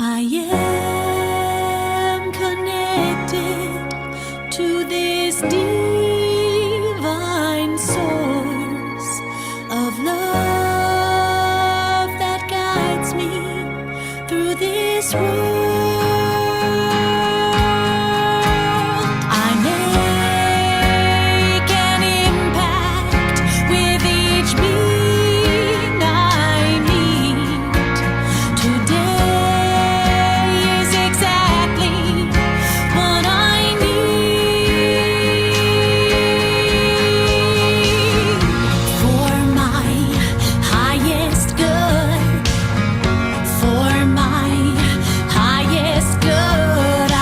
I am connected to this divine source of love that guides me through this world. I make an impact with each being I meet. Today is exactly what I need for my highest good, for my highest good. I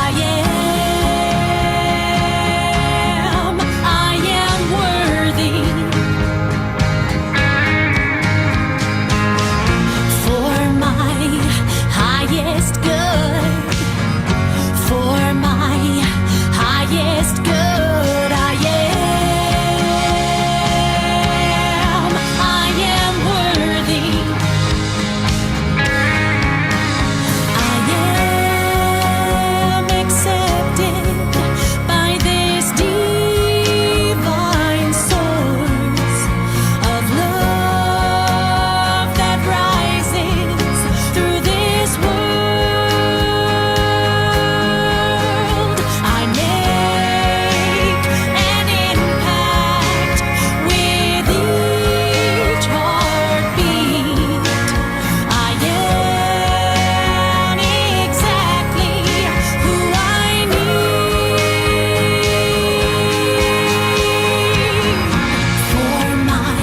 am worthy for my highest good, for my highest good. I am worthy. I am accepted by this divine source of love that rises through this world. I make an impact with each heartbeat. I am exactly who I need for my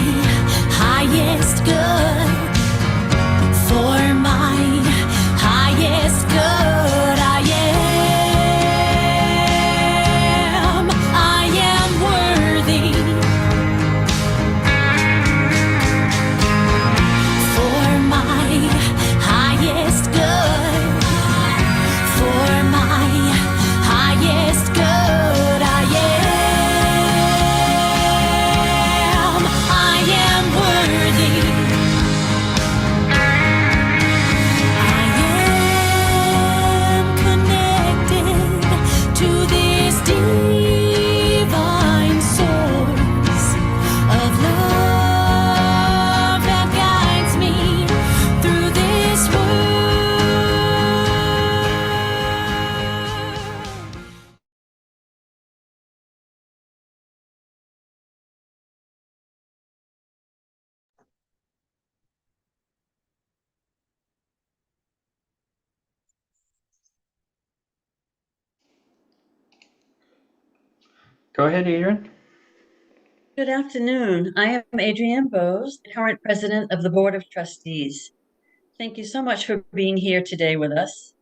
highest good, for my highest good. I am worthy for my highest good, for my highest good. I am worthy. I am connected to this divine source of love that guides me through this world. Go ahead, Adrian. Good afternoon. I am Adrienne Bose, the current president of the Board of Trustees. Thank you so much for being here today with us.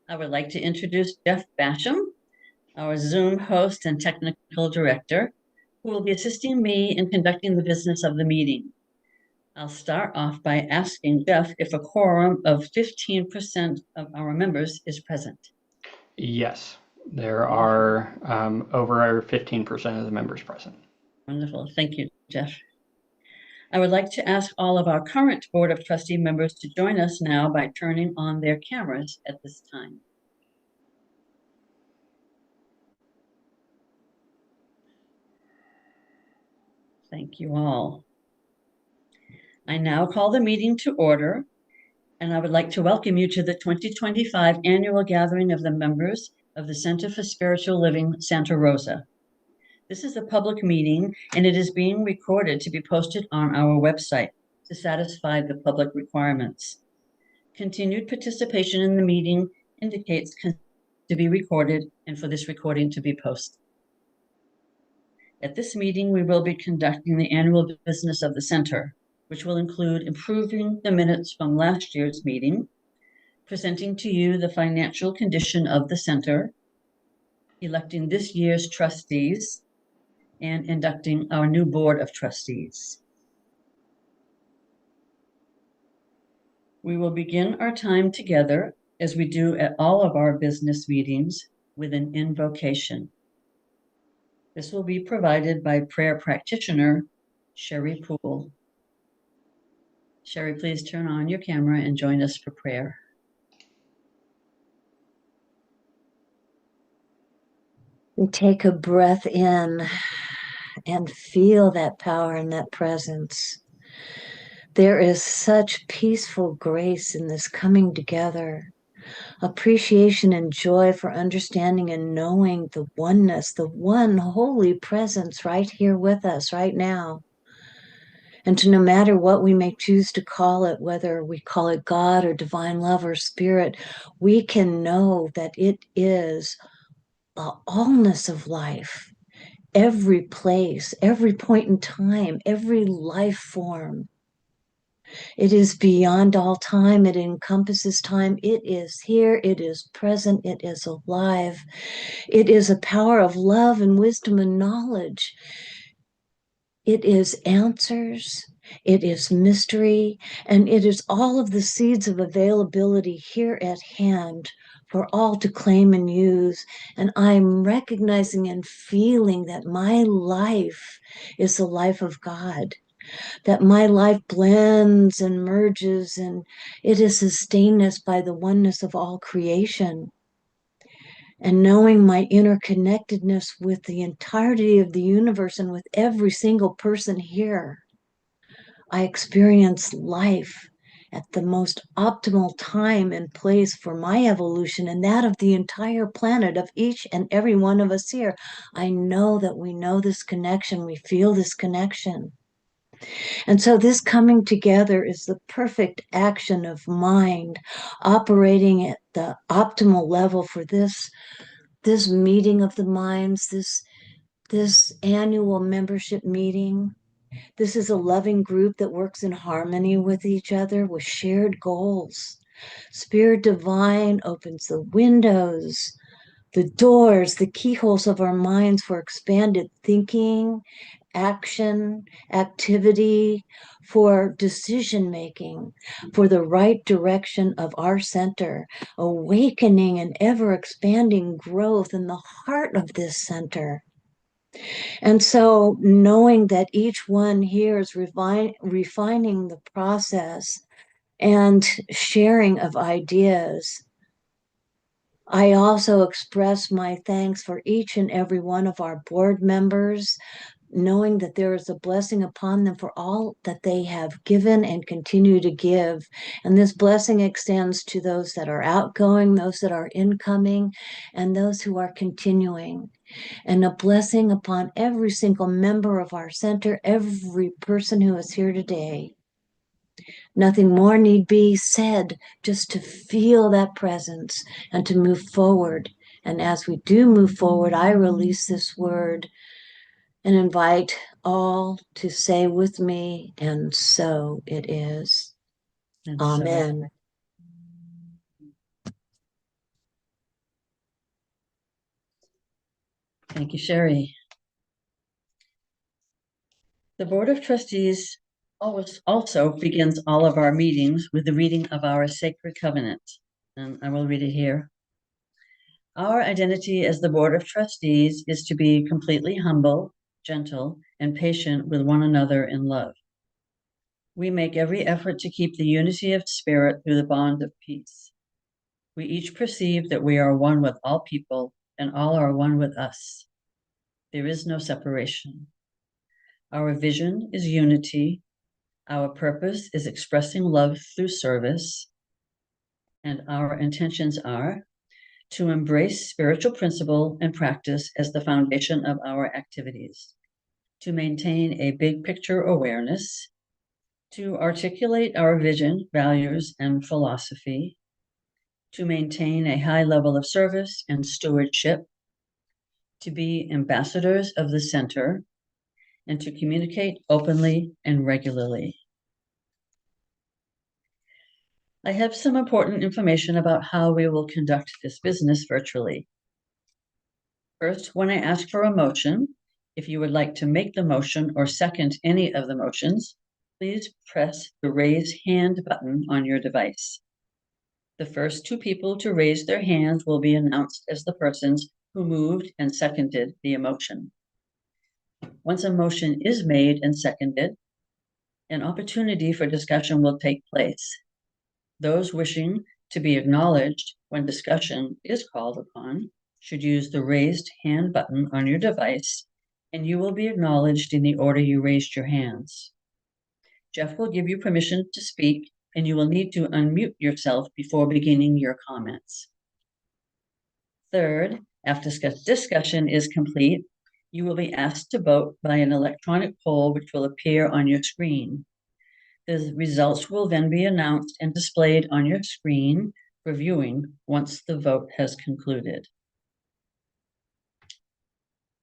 I would like to introduce Jeff Basham, our Zoom host and technical director, who will be assisting me in conducting the business of the meeting. I'll start off by asking Jeff if a quorum of 15% of our members is present. Yes, there are over 15% of the members present. Wonderful. Thank you, Jeff. I would like to ask all of our current Board of Trustee members to join us now by turning on their cameras at this time. Thank you all. I now call the meeting to order, and I would like to welcome you to the 2025 annual gathering of the members of the Center for Spiritual Living, Santa Rosa. This is a public meeting, and it is being recorded to be posted on our website to satisfy the public requirements. Continued participation in the meeting indicates to be recorded and for this recording to be posted. At this meeting, we will be conducting the annual business of the center, which will include improving the minutes from last year's meeting, presenting to you the financial condition of the center, electing this year's trustees, and inducting our new board of trustees. We will begin our time together, as we do at all of our business meetings, with an invocation. This will be provided by prayer practitioner Sherry Poole. Sherry, please turn on your camera and join us for prayer. And take a breath in and feel that power and that presence. There is such peaceful grace in this coming together, appreciation and joy for understanding and knowing the oneness, the one holy presence right here with us right now. And to no matter what we may choose to call it, whether we call it God or divine love or spirit, we can know that it is the allness of life, every place, every point in time, every life form. It is beyond all time. It encompasses time. It is here. It is present. It is alive. It is a power of love and wisdom and knowledge. It is answers. It is mystery. And it is all of the seeds of availability here at hand for all to claim and use. And I'm recognizing and feeling that my life is the life of God, that my life blends and merges, and it is sustained by the oneness of all creation. And knowing my interconnectedness with the entirety of the universe and with every single person here, I experience life at the most optimal time and place for my evolution and that of the entire planet, of each and every one of us here. I know that we know this connection, we feel this connection. And so this coming together is the perfect action of mind operating at the optimal level for this meeting of the minds, this annual membership meeting. This is a loving group that works in harmony with each other with shared goals. Spirit Divine opens the windows, the doors, the keyholes of our minds for expanded thinking, action, activity, for decision making, for the right direction of our center, awakening and ever expanding growth in the heart of this center. And so knowing that each one here is refining the process and sharing of ideas, I also express my thanks for each and every one of our board members, knowing that there is a blessing upon them for all that they have given and continue to give. And this blessing extends to those that are outgoing, those that are incoming, and those who are continuing. And a blessing upon every single member of our center, every person who is here today. Nothing more need be said, just to feel that presence and to move forward. And as we do move forward, I release this word and invite all to say with me, and so it is. And Amen. Thank you, Sherry. The Board of Trustees always also begins all of our meetings with the reading of our sacred covenant. And I will read it here. Our identity as the Board of Trustees is to be completely humble, gentle, and patient with one another in love. We make every effort to keep the unity of spirit through the bond of peace. We each perceive that we are one with all people and all are one with us. There is no separation. Our vision is unity. Our purpose is expressing love through service. And our intentions are to embrace spiritual principle and practice as the foundation of our activities, to maintain a big picture awareness, to articulate our vision, values, and philosophy, to maintain a high level of service and stewardship, to be ambassadors of the center, and to communicate openly and regularly. I have some important information about how we will conduct this business virtually. First, when I ask for a motion, if you would like to make the motion or second any of the motions, please press the raise hand button on your device. The first two people to raise their hands will be announced as the persons who moved and seconded the motion. Once a motion is made and seconded, an opportunity for discussion will take place. Those wishing to be acknowledged when discussion is called upon should use the raised hand button on your device, and you will be acknowledged in the order you raised your hands. Jeff will give you permission to speak, and you will need to unmute yourself before beginning your comments. Third, after discussion is complete, you will be asked to vote by an electronic poll which will appear on your screen. The results will then be announced and displayed on your screen for viewing once the vote has concluded.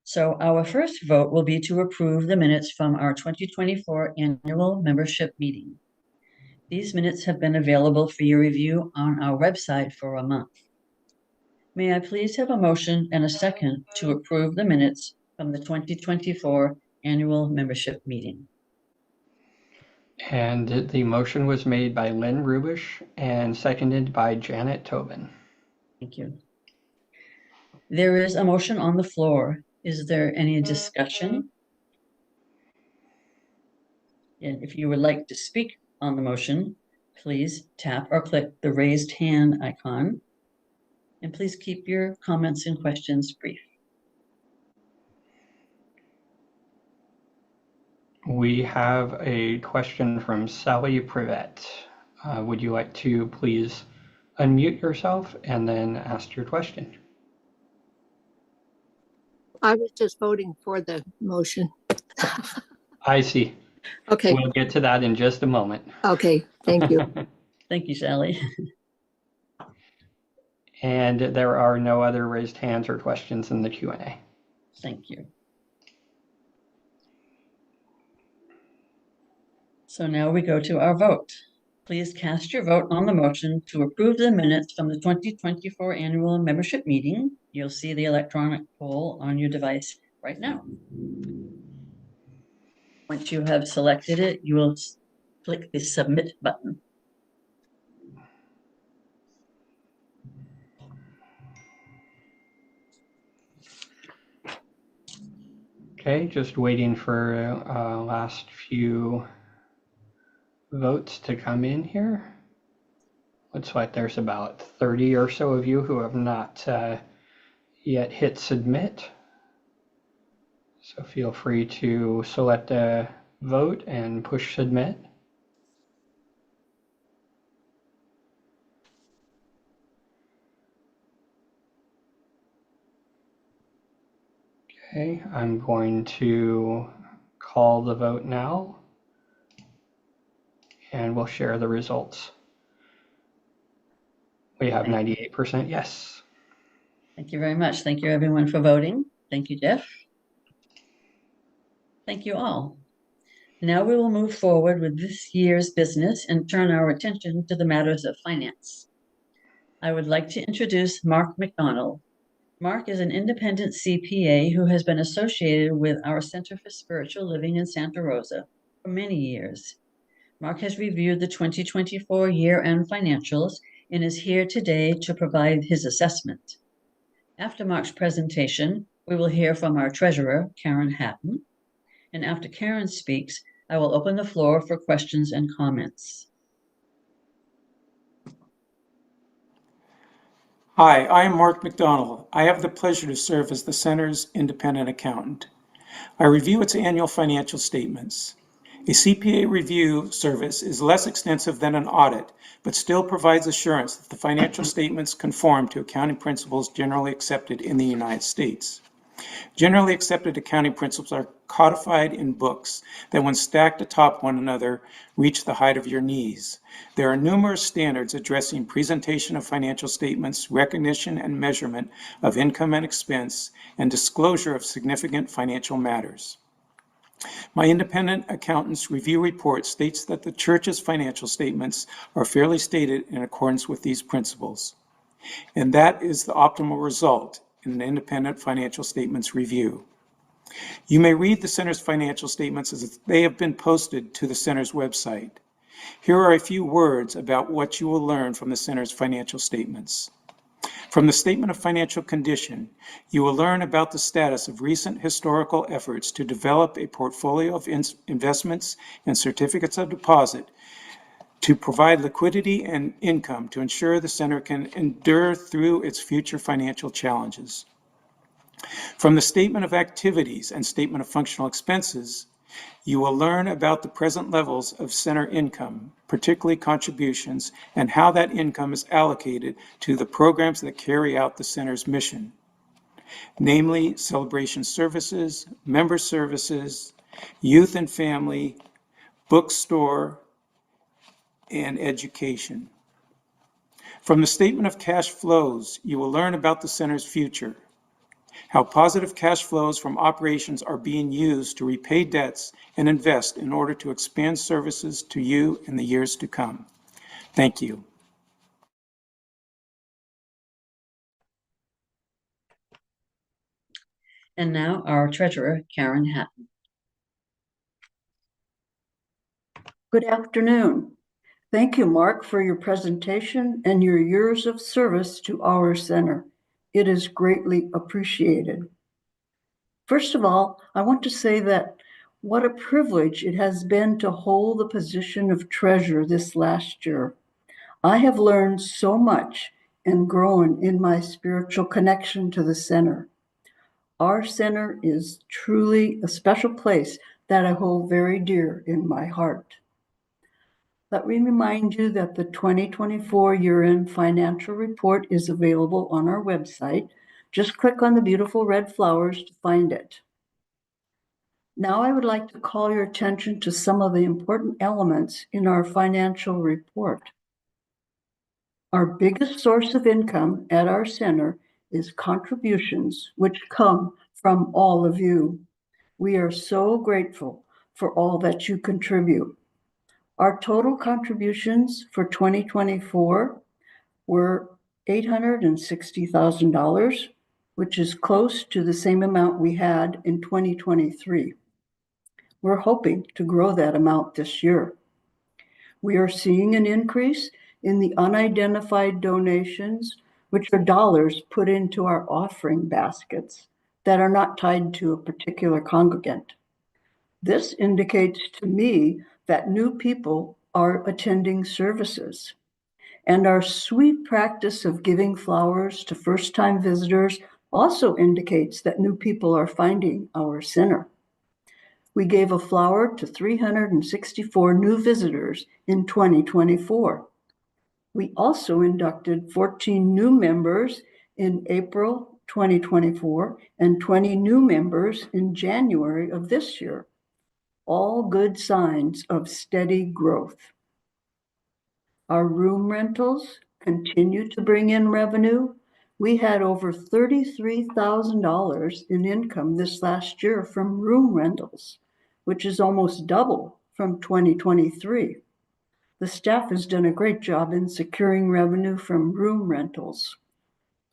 So our first vote will be to approve the minutes from our 2024 annual membership meeting. These minutes have been available for your review on our website for a month. May I please have a motion and a second to approve the minutes from the 2024 annual membership meeting? And the motion was made by Lynn Rubish and seconded by Janet Tobin. Thank you. There is a motion on the floor. Is there any discussion? And if you would like to speak on the motion, please tap or click the raised hand icon. And please keep your comments and questions brief. We have a question from Sally Privet. Would you like to please unmute yourself and then ask your question? I was just voting for the motion. I see. Okay, We'll get to that in just a moment. okay, thank you. Thank you, Sally. And there are no other raised hands or questions in the Q&A. Thank you. So now we go to our vote. Please cast your vote on the motion to approve the minutes from the 2024 annual membership meeting. You'll see the electronic poll on your device right now. Once you have selected it, you will click the submit button. Okay, just waiting for last few votes to come in here. Looks like there's about 30 or so of you who have not yet hit submit. So feel free to select a vote and push submit. Okay, I'm going to call the vote now, and we'll share the results. We have 98% yes. Thank you very much. Thank you, everyone, for voting. Thank you, Jeff. Thank you all. Now we will move forward with this year's business and turn our attention to the matters of finance. I would like to introduce Mark McDonald. Mark is an independent CPA who has been associated with our Center for Spiritual Living in Santa Rosa for many years. Mark has reviewed the 2024 year-end financials and is here today to provide his assessment. After Mark's presentation, we will hear from our treasurer, Karen Hatton. And after Karen speaks, I will open the floor for questions and comments. Hi, I am Mark McDonald. I have the pleasure to serve as the Center's independent accountant. I review its annual financial statements. A CPA review service is less extensive than an audit, but still provides assurance that the financial statements conform to accounting principles generally accepted in the United States. Generally accepted accounting principles are codified in books that, when stacked atop one another, reach the height of your knees. There are numerous standards addressing presentation of financial statements, recognition and measurement of income and expense, and disclosure of significant financial matters. My independent accountant's review report states that the church's financial statements are fairly stated in accordance with these principles. And that is the optimal result in an independent financial statements review. You may read the Center's financial statements as they have been posted to the Center's website. Here are a few words about what you will learn from the Center's financial statements. From the Statement of Financial Condition, you will learn about the status of recent historical efforts to develop a portfolio of investments and certificates of deposit to provide liquidity and income to ensure the center can endure through its future financial challenges. From the Statement of Activities and Statement of Functional Expenses, you will learn about the present levels of center income, particularly contributions, and how that income is allocated to the programs that carry out the center's mission, namely celebration services, member services, youth and family, bookstore, and education. From the Statement of Cash Flows, you will learn about the center's future, how positive cash flows from operations are being used to repay debts and invest in order to expand services to you in the years to come. Thank you. And now our treasurer, Karen Hatton. Good afternoon. Thank you, Mark, for your presentation and your years of service to our center. It is greatly appreciated. First of all, I want to say that what a privilege it has been to hold the position of treasurer this last year. I have learned so much and grown in my spiritual connection to the center. Our center is truly a special place that I hold very dear in my heart. Let me remind you that the 2024 year-end financial report is available on our website. Just click on the beautiful red flowers to find it. Now I would like to call your attention to some of the important elements in our financial report. Our biggest source of income at our center is contributions, which come from all of you. We are so grateful for all that you contribute. Our total contributions for 2024 were $860,000, which is close to the same amount we had in 2023. We're hoping to grow that amount this year. We are seeing an increase in the unidentified donations, which are dollars put into our offering baskets that are not tied to a particular congregant. This indicates to me that new people are attending services. And our sweet practice of giving flowers to first-time visitors also indicates that new people are finding our center. We gave a flower to 364 new visitors in 2024. We also inducted 14 new members in April 2024 and 20 new members in January of this year. All good signs of steady growth. Our room rentals continue to bring in revenue. We had over $33,000 in income this last year from room rentals, which is almost double from 2023. The staff has done a great job in securing revenue from room rentals.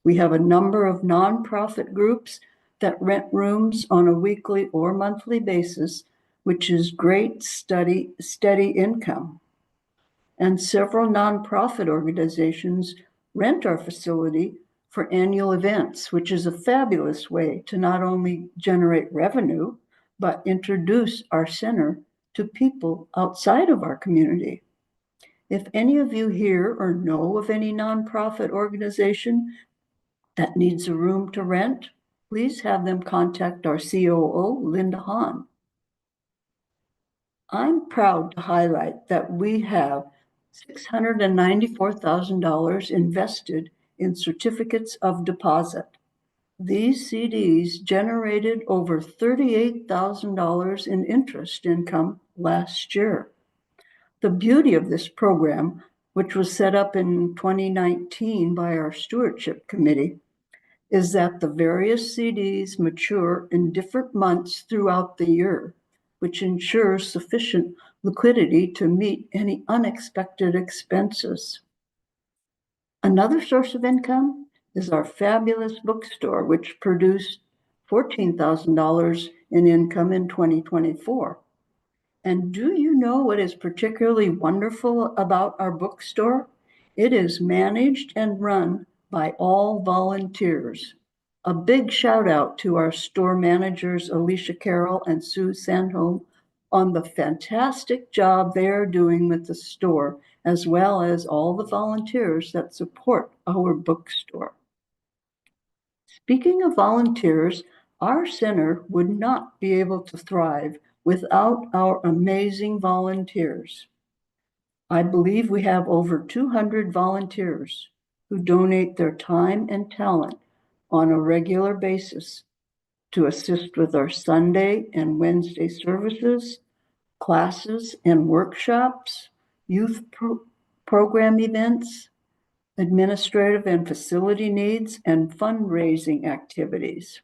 We have a number of nonprofit groups that rent rooms on a weekly or monthly basis, which is great steady income. And several nonprofit organizations rent our facility for annual events, which is a fabulous way to not only generate revenue, but introduce our center to people outside of our community. If any of you here or know of any nonprofit organization that needs a room to rent, please have them contact our COO, Linda Hahn. I'm proud to highlight that we have $694,000 invested in certificates of deposit. These CDs generated over $38,000 in interest income last year. The beauty of this program, which was set up in 2019 by our stewardship committee, is that the various CDs mature in different months throughout the year, which ensures sufficient liquidity to meet any unexpected expenses. Another source of income is our fabulous bookstore, which produced $14,000 in income in 2024. And do you know what is particularly wonderful about our bookstore? It is managed and run by all volunteers. A big shout out to our store managers, Alicia Carroll and Sue Sandholm, on the fantastic job they are doing with the store as well as all the volunteers that support our bookstore. Speaking of volunteers, our center would not be able to thrive without our amazing volunteers. I believe we have over 200 volunteers who donate their time and talent on a regular basis to assist with our Sunday and Wednesday services, classes and workshops, youth program events, administrative and facility needs, and fundraising activities.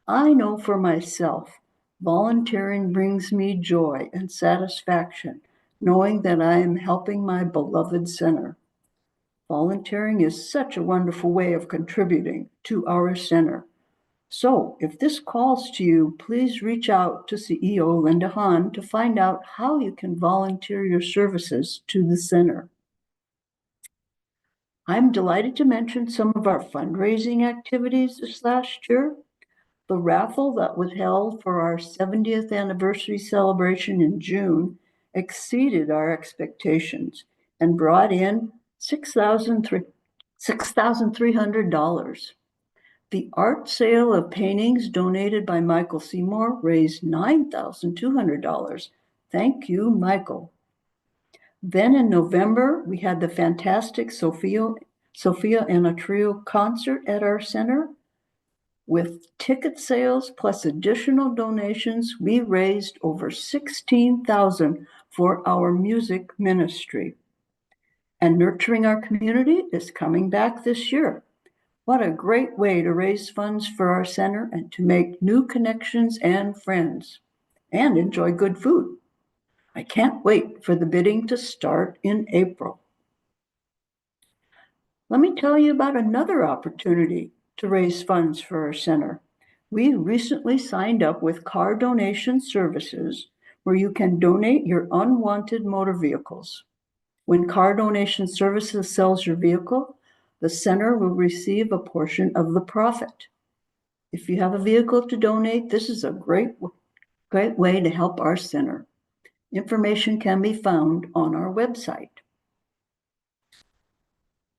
I know for myself, volunteering brings me joy and satisfaction, knowing that I am helping my beloved center. Volunteering is such a wonderful way of contributing to our center. So if this calls to you, please reach out to CEO Linda Hahn to find out how you can volunteer your services to the center. I'm delighted to mention some of our fundraising activities this last year. The raffle that was held for our 70th anniversary celebration in June exceeded our expectations and brought in $6,300. The art sale of paintings donated by Michael Seymour raised $9,200. Thank you, Michael. Then in November, we had the fantastic Sophia and a Trio concert at our center. With ticket sales plus additional donations, we raised over $16,000 for our music ministry. And Nurturing Our Community is coming back this year. What a great way to raise funds for our center and to make new connections and friends and enjoy good food. I can't wait for the bidding to start in April. Let me tell you about another opportunity to raise funds for our center. We recently signed up with car donation services where you can donate your unwanted motor vehicles. When car donation services sells your vehicle, the center will receive a portion of the profit. If you have a vehicle to donate, this is a great way to help our center. Information can be found on our website.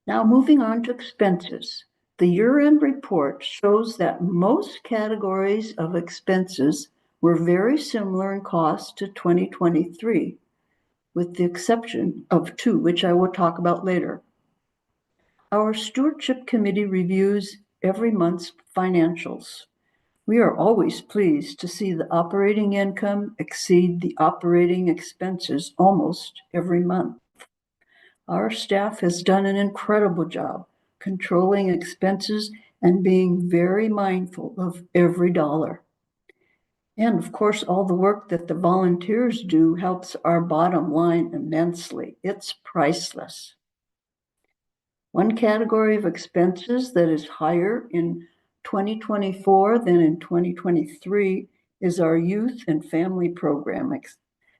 Now moving on to expenses. The year-end report shows that most categories of expenses were very similar in cost to 2023, with the exception of two, which I will talk about later. Our stewardship committee reviews every month's financials. We are always pleased to see the operating income exceed the operating expenses almost every month. Our staff has done an incredible job controlling expenses and being very mindful of every dollar. And of course, all the work that the volunteers do helps our bottom line immensely. It's priceless. One category of expenses that is higher in 2024 than in 2023 is our youth and family program.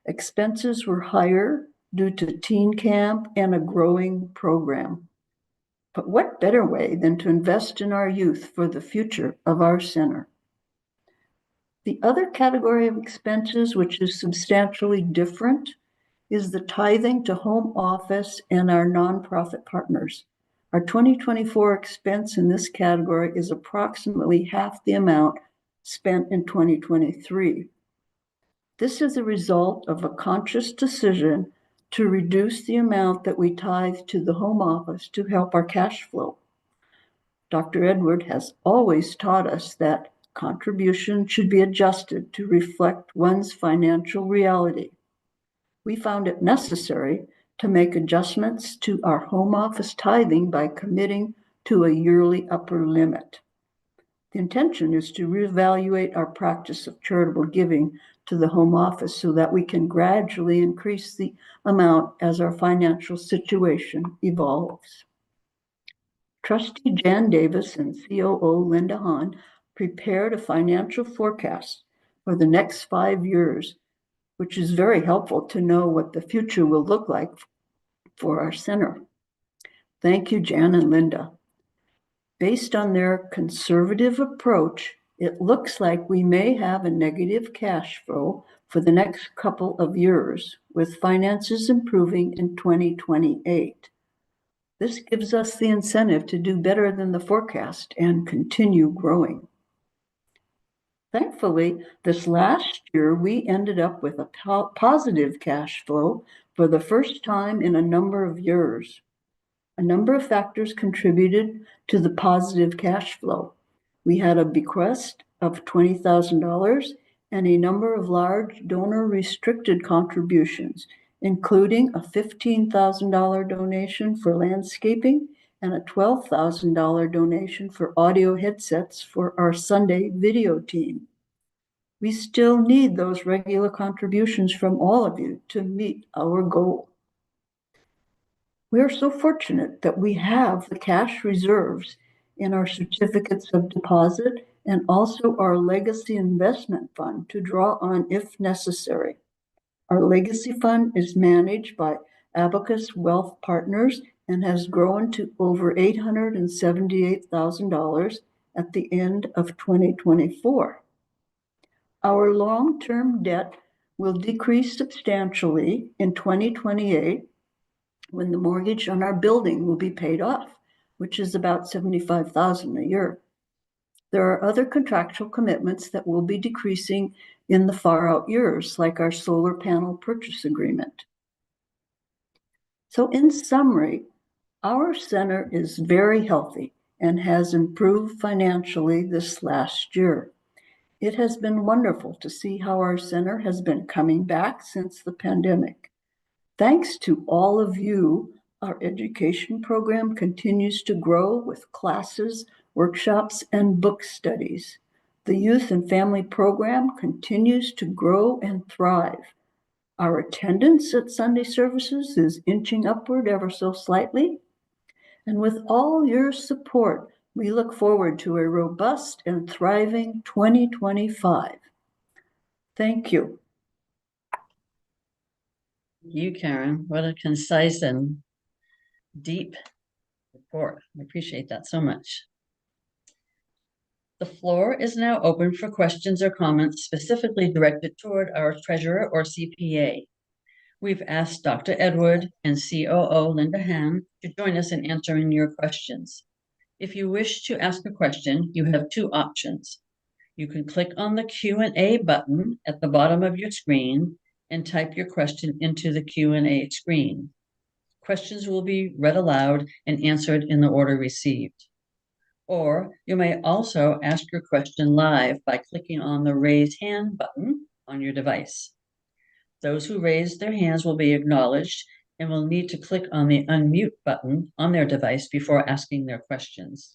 Expenses were higher due to teen camp and a growing program. But what better way than to invest in our youth for the future of our center? The other category of expenses, which is substantially different, is the tithing to home office and our nonprofit partners. Our 2024 expense in this category is approximately half the amount spent in 2023. This is a result of a conscious decision to reduce the amount that we tithe to the home office to help our cash flow. Dr. Edward has always taught us that contribution should be adjusted to reflect one's financial reality. We found it necessary to make adjustments to our home office tithing by committing to a yearly upper limit. The intention is to reevaluate our practice of charitable giving to the home office so that we can gradually increase the amount as our financial situation evolves. Trustee Jan Davis and COO Linda Hahn prepared a financial forecast for the next 5 years, which is very helpful to know what the future will look like for our center. Thank you, Jan and Linda. Based on their conservative approach, it looks like we may have a negative cash flow for the next couple of years, with finances improving in 2028. This gives us the incentive to do better than the forecast and continue growing. Thankfully, this last year, we ended up with a positive cash flow for the first time in a number of years. A number of factors contributed to the positive cash flow. We had a bequest of $20,000 and a number of large donor-restricted contributions, including a $15,000 donation for landscaping and a $12,000 donation for audio headsets for our Sunday video team. We still need those regular contributions from all of you to meet our goal. We are so fortunate that we have the cash reserves in our certificates of deposit and also our legacy investment fund to draw on if necessary. Our legacy fund is managed by Abacus Wealth Partners and has grown to over $878,000 at the end of 2024. Our long-term debt will decrease substantially in 2028 when the mortgage on our building will be paid off, which is about $75,000 a year. There are other contractual commitments that will be decreasing in the far out years, like our solar panel purchase agreement. So in summary, our center is very healthy and has improved financially this last year. It has been wonderful to see how our center has been coming back since the pandemic. Thanks to all of you, our education program continues to grow with classes, workshops, and book studies. The youth and family program continues to grow and thrive. Our attendance at Sunday services is inching upward ever so slightly. And with all your support, we look forward to a robust and thriving 2025. Thank you. You, Karen, what a concise and deep report. I appreciate that so much. The floor is now open for questions or comments specifically directed toward our treasurer or CPA. We've asked Dr. Edward and COO Linda Hahn to join us in answering your questions. If you wish to ask a question, you have two options. You can click on the Q&A button at the bottom of your screen and type your question into the Q&A screen. Questions will be read aloud and answered in the order received. Or you may also ask your question live by clicking on the Raise Hand button on your device. Those who raise their hands will be acknowledged and will need to click on the Unmute button on their device before asking their questions.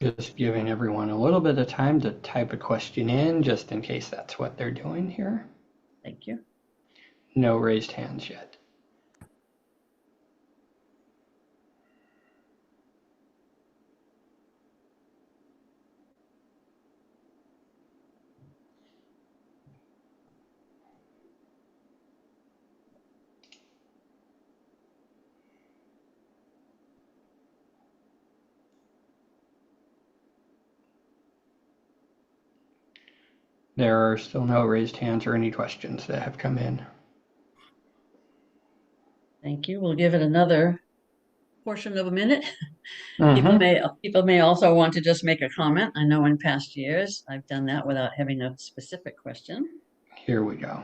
Just giving everyone a little bit of time to type a question in, just in case that's what they're doing here. Thank you. No raised hands yet. There are still no raised hands or any questions that have come in. Thank you. We'll give it another portion of a minute. Mhm. People may also want to just make a comment. I know in past years I've done that without having a specific question. Here we go.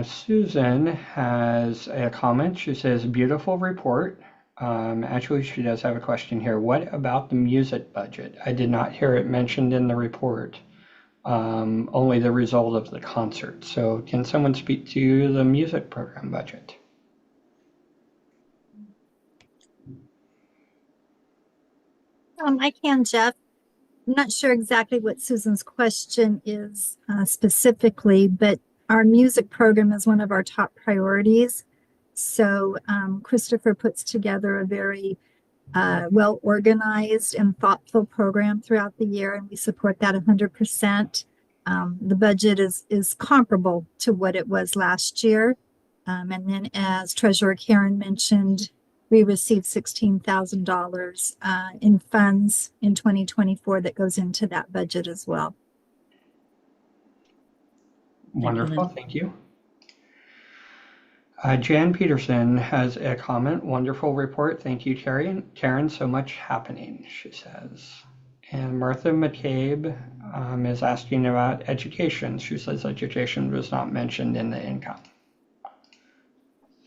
Susan has a comment. She says, beautiful report. Actually, she does have a question here. What about the music budget? I did not hear it mentioned in the report. Only the result of the concert. So can someone speak to the music program budget? I can, Jeff. I'm not sure exactly what Susan's question is specifically, but our music program is one of our top priorities. So Christopher puts together a very well-organized and thoughtful program throughout the year, and we support that 100%. The budget is comparable to what it was last year. And then, as Treasurer Karen mentioned, we received $16,000 in funds in 2024 that goes into that budget as well. Wonderful, thank you. Jan Peterson has a comment. Wonderful report. Thank you, Karen. So much happening, she says. And Martha McCabe is asking about education. She says education was not mentioned in the income.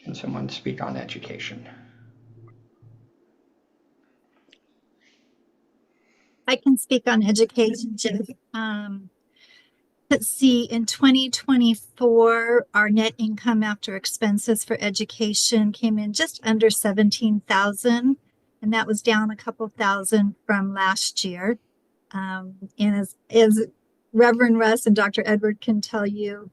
Can someone speak on education? I can speak on education, Jeff. Let's see, in 2024, our net income after expenses for education came in just under 17,000, and that was down a couple thousand from last year. And as Reverend Russ and Dr. Edward can tell you,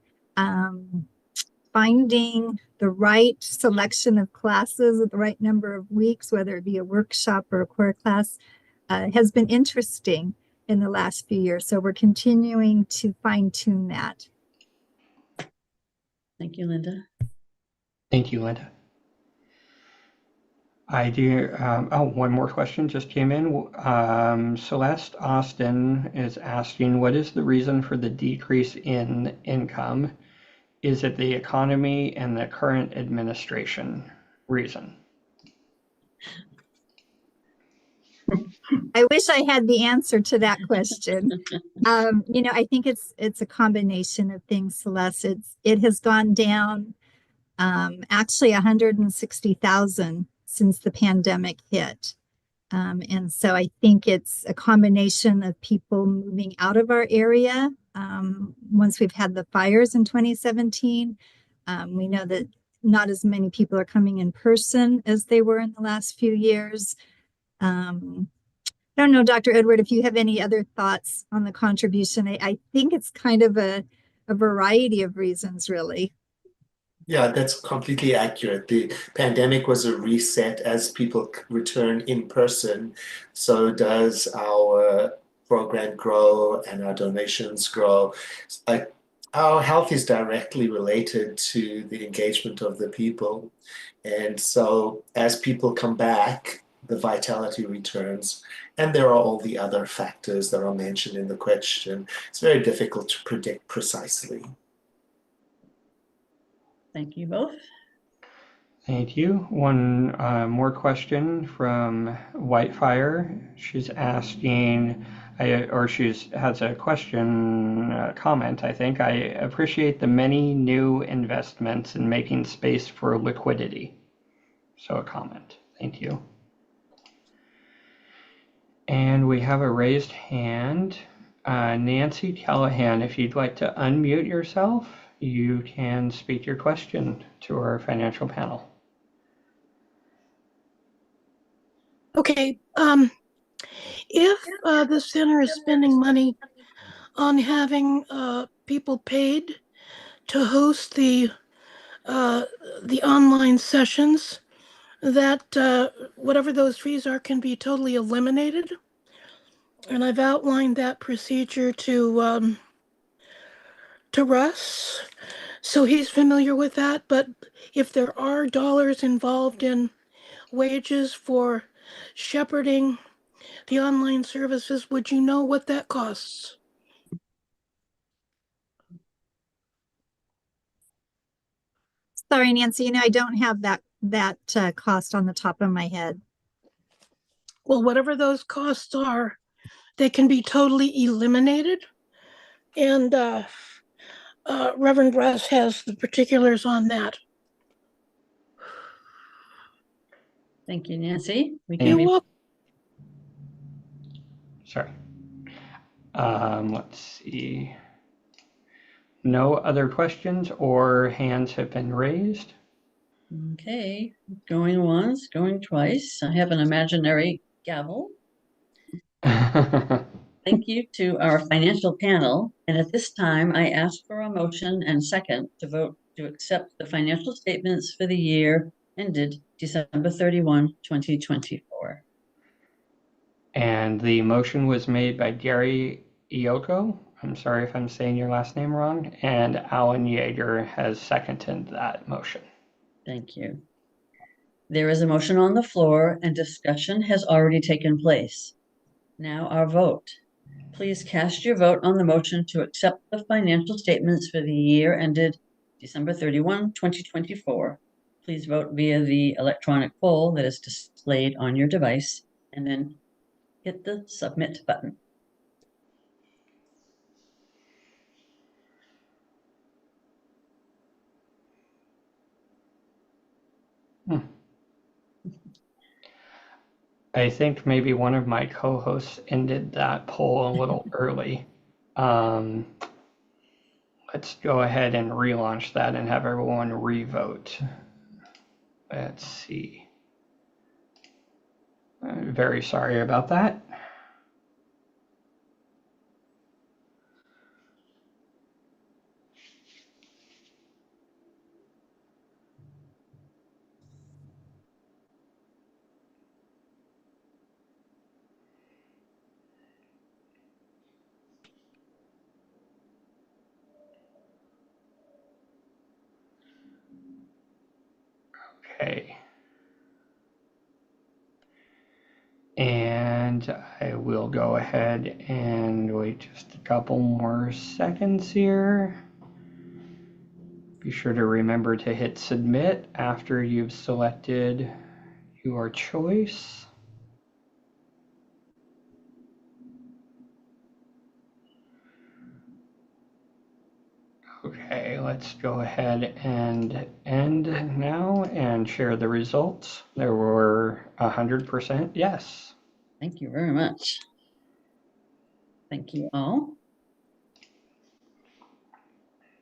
finding the right selection of classes at the right number of weeks, whether it be a workshop or a core class, has been interesting in the last few years. So we're continuing to fine tune that. Thank you, Linda. Thank you, Linda. I do, one more question just came in. Celeste Austin is asking, what is the reason for the decrease in income? Is it the economy and the current administration reason? I wish I had the answer to that question. I think it's a combination of things, Celeste. It has gone down actually 160,000 since the pandemic hit. And so I think it's a combination of people moving out of our area. Once we've had the fires in 2017, we know that not as many people are coming in person as they were in the last few years. I don't know, Dr. Edward, if you have any other thoughts on the contribution. I think it's kind of a variety of reasons, really. Yeah, that's completely accurate. The pandemic was a reset as people return in person. So does our program grow and our donations grow. Our health is directly related to the engagement of the people. And so as people come back, the vitality returns. And there are all the other factors that are mentioned in the question. It's very difficult to predict precisely. Thank you both. Thank you. One more question from Whitefire. She's asking, has a question, comment, I think. I appreciate the many new investments in making space for liquidity. So a comment. Thank you. And we have a raised hand. Nancy Callahan, if you'd like to unmute yourself, you can speak your question to our financial panel. Okay, if the center is spending money on having people paid to host the online sessions, that whatever those fees are can be totally eliminated. And I've outlined that procedure to Russ, so he's familiar with that. But if there are dollars involved in wages for shepherding the online services, would you know what that costs? Sorry, Nancy, I don't have that cost on the top of my head. Well, whatever those costs are, they can be totally eliminated. And Reverend Russ has the particulars on that. Thank you, Nancy. You're welcome. Sorry. Let's see. No other questions or hands have been raised. Okay, going once, going twice. I have an imaginary gavel. Thank you to our financial panel. And at this time, I ask for a motion and second to vote to accept the financial statements for the year ended December 31, 2024. And the motion was made by Gary Ioko. I'm sorry if I'm saying your last name wrong, and Alan Yeager has seconded that motion. Thank you. There is a motion on the floor and discussion has already taken place. Now our vote. Please cast your vote on the motion to accept the financial statements for the year ended December 31, 2024. Please vote via the electronic poll that is displayed on your device and then hit the submit button. I think maybe one of my co-hosts ended that poll a little early. Let's go ahead and relaunch that and have everyone re-vote. Let's see. I'm very sorry about that. Okay. And I will go ahead and wait just a couple more seconds here. Be sure to remember to hit submit after you've selected your choice. Okay, let's go ahead and end now and share the results. There were 100% yes. Thank you very much. Thank you all.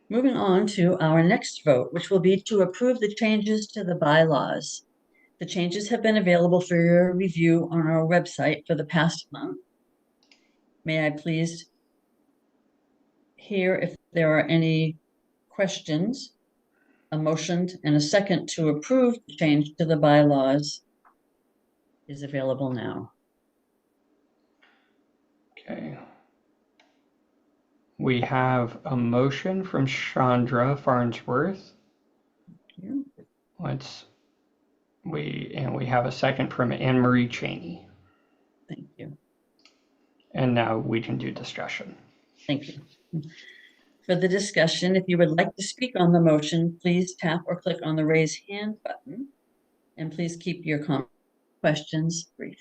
Moving on to our next vote, which will be to approve the changes to the bylaws. The changes have been available for your review on our website for the past month. May I please hear if there are any questions? A motion and a second to approve the change to the bylaws is available now. Okay. We have a motion from Chandra Farnsworth. We have a second from Anne Marie Cheney. Thank you. And now we can do discussion. Thank you. For the discussion, if you would like to speak on the motion, please tap or click on the raise hand button. And please keep your questions brief.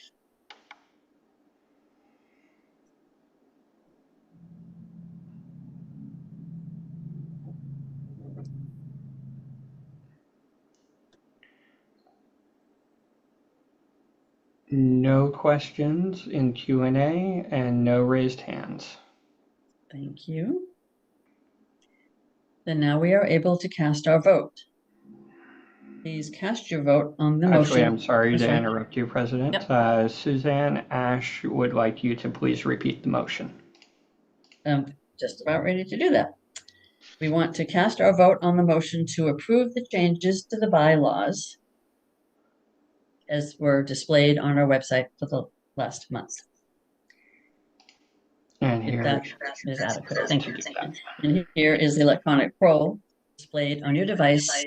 No questions in Q&A and no raised hands. Thank you. Then now we are able to cast our vote. Please cast your vote on the motion. Actually, I'm sorry to interrupt you, President. Yep. Suzanne Ash would like you to please repeat the motion. I'm just about ready to do that. We want to cast our vote on the motion to approve the changes to the bylaws as were displayed on our website for the last month. And here that is adequate. Thank you. And here is the electronic poll displayed on your device.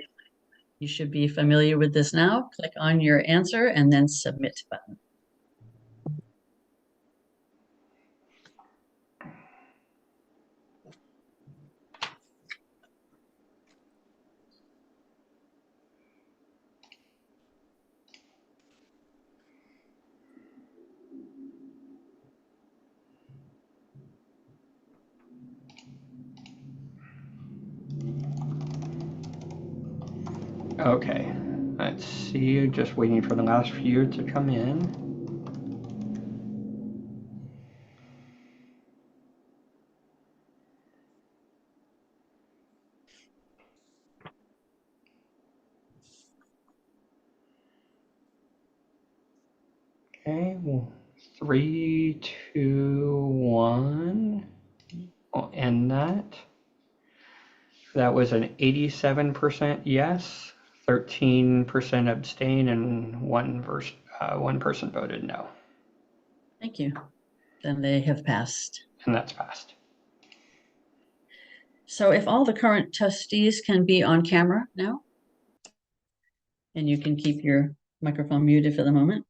You should be familiar with this now. Click on your answer and then submit button. Okay, let's see, just waiting for the last few to come in. Okay, well, 3, 2, 1. I'll end that. That was an 87% yes, 13% abstain, and one person voted no. Thank you. Then they have passed. And that's passed. So if all the current trustees can be on camera now, and you can keep your microphone muted for the moment.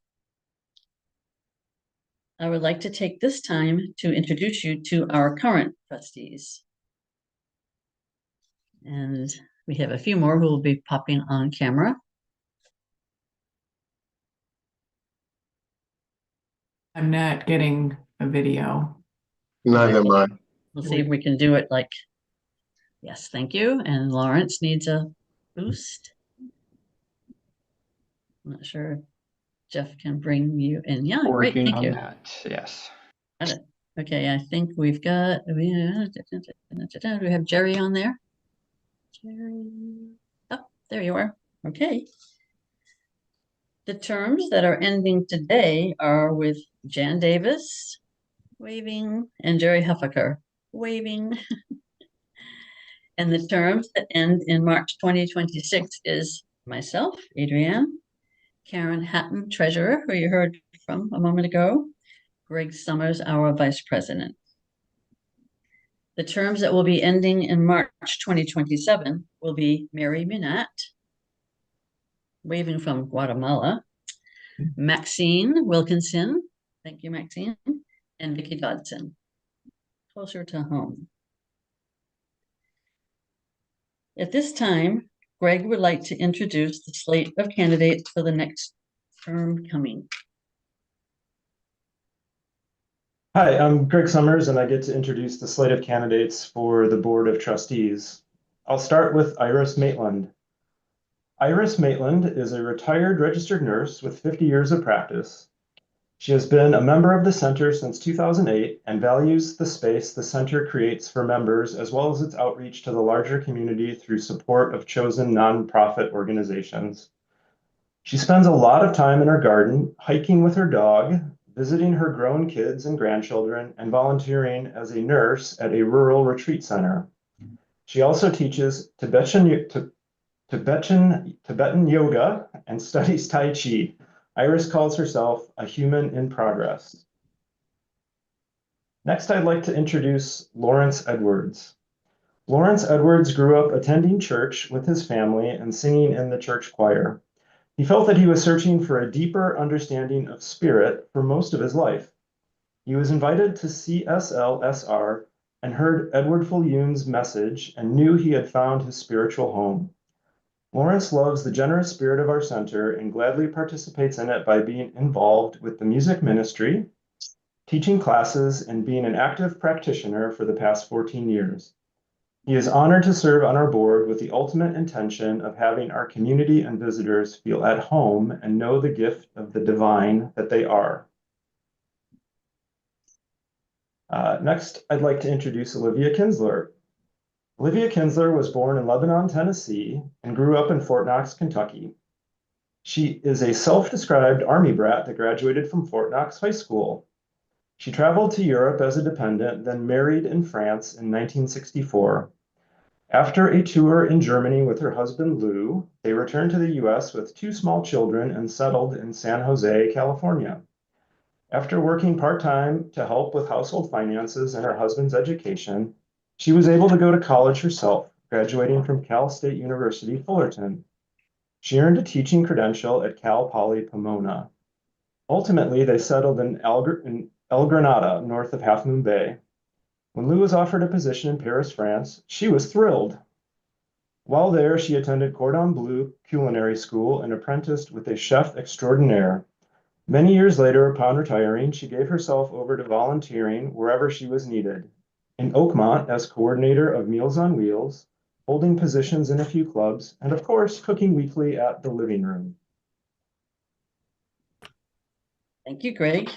I would like to take this time to introduce you to our current trustees. And we have a few more who will be popping on camera. I'm not getting a video. Neither am I. We'll see if we can do it like, yes, thank you. And Lawrence needs a boost. I'm not sure if Jeff can bring you in. Yeah, great, Working thank on you. that, yes. Got it. Okay, I think we've got, do we have Jerry on there? Jerry. Oh, there you are. Okay. The terms that are ending today are with Jan Davis, waving, and Jerry Huffaker, waving. And the terms that end in March 2026 is myself, Adrienne, Karen Hatton, treasurer, who you heard from a moment ago, Greg Summers, our vice president. The terms that will be ending in March 2027 will be Mary Minat, waving from Guatemala, Maxine Wilkinson, thank you, Maxine, and Vicki Dodson, closer to home. At this time, Greg would like to introduce the slate of candidates for the next term coming. Hi, I'm Greg Summers, and I get to introduce the slate of candidates for the Board of Trustees. I'll start with Iris Maitland. Iris Maitland is a retired registered nurse with 50 years of practice. She has been a member of the center since 2008 and values the space the center creates for members as well as its outreach to the larger community through support of chosen nonprofit organizations. She spends a lot of time in her garden, hiking with her dog, visiting her grown kids and grandchildren, and volunteering as a nurse at a rural retreat center. She also teaches Tibetan yoga and studies Tai Chi. Iris calls herself a human in progress. Next, I'd like to introduce Lawrence Edwards. Lawrence Edwards grew up attending church with his family and singing in the church choir. He felt that he was searching for a deeper understanding of spirit for most of his life. He was invited to CSLSR and heard Edward Fillion's message and knew he had found his spiritual home. Lawrence loves the generous spirit of our center and gladly participates in it by being involved with the music ministry, teaching classes, and being an active practitioner for the past 14 years. He is honored to serve on our board with the ultimate intention of having our community and visitors feel at home and know the gift of the divine that they are. Next, I'd like to introduce Olivia Kinsler. Olivia Kinsler was born in Lebanon, Tennessee, and grew up in Fort Knox, Kentucky. She is a self-described Army brat that graduated from Fort Knox High School. She traveled to Europe as a dependent, then married in France in 1964. After a tour in Germany with her husband, Lou, they returned to the US with 2 small children and settled in San Jose, California. After working part-time to help with household finances and her husband's education, she was able to go to college herself, graduating from Cal State University, Fullerton. She earned a teaching credential at Cal Poly Pomona. Ultimately, they settled in El Granada, north of Half Moon Bay. When Lou was offered a position in Paris, France, she was thrilled. While there, she attended Cordon Bleu Culinary School and apprenticed with a chef extraordinaire. Many years later, upon retiring, she gave herself over to volunteering wherever she was needed. In Oakmont as coordinator of Meals on Wheels, holding positions in a few clubs, and of course, cooking weekly at the living room. Thank you, Greg.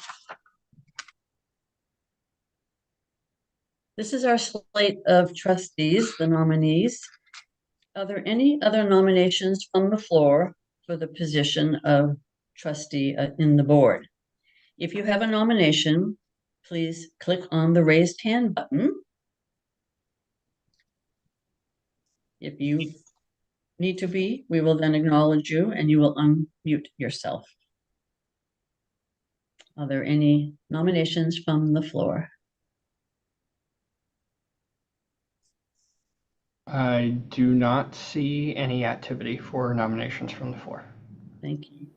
This is our slate of trustees, the nominees. Are there any other nominations from the floor for the position of trustee in the board? If you have a nomination, please click on the raised hand button. If you need to be, we will then acknowledge you and you will unmute yourself. Are there any nominations from the floor? I do not see any activity for nominations from the floor. Thank you.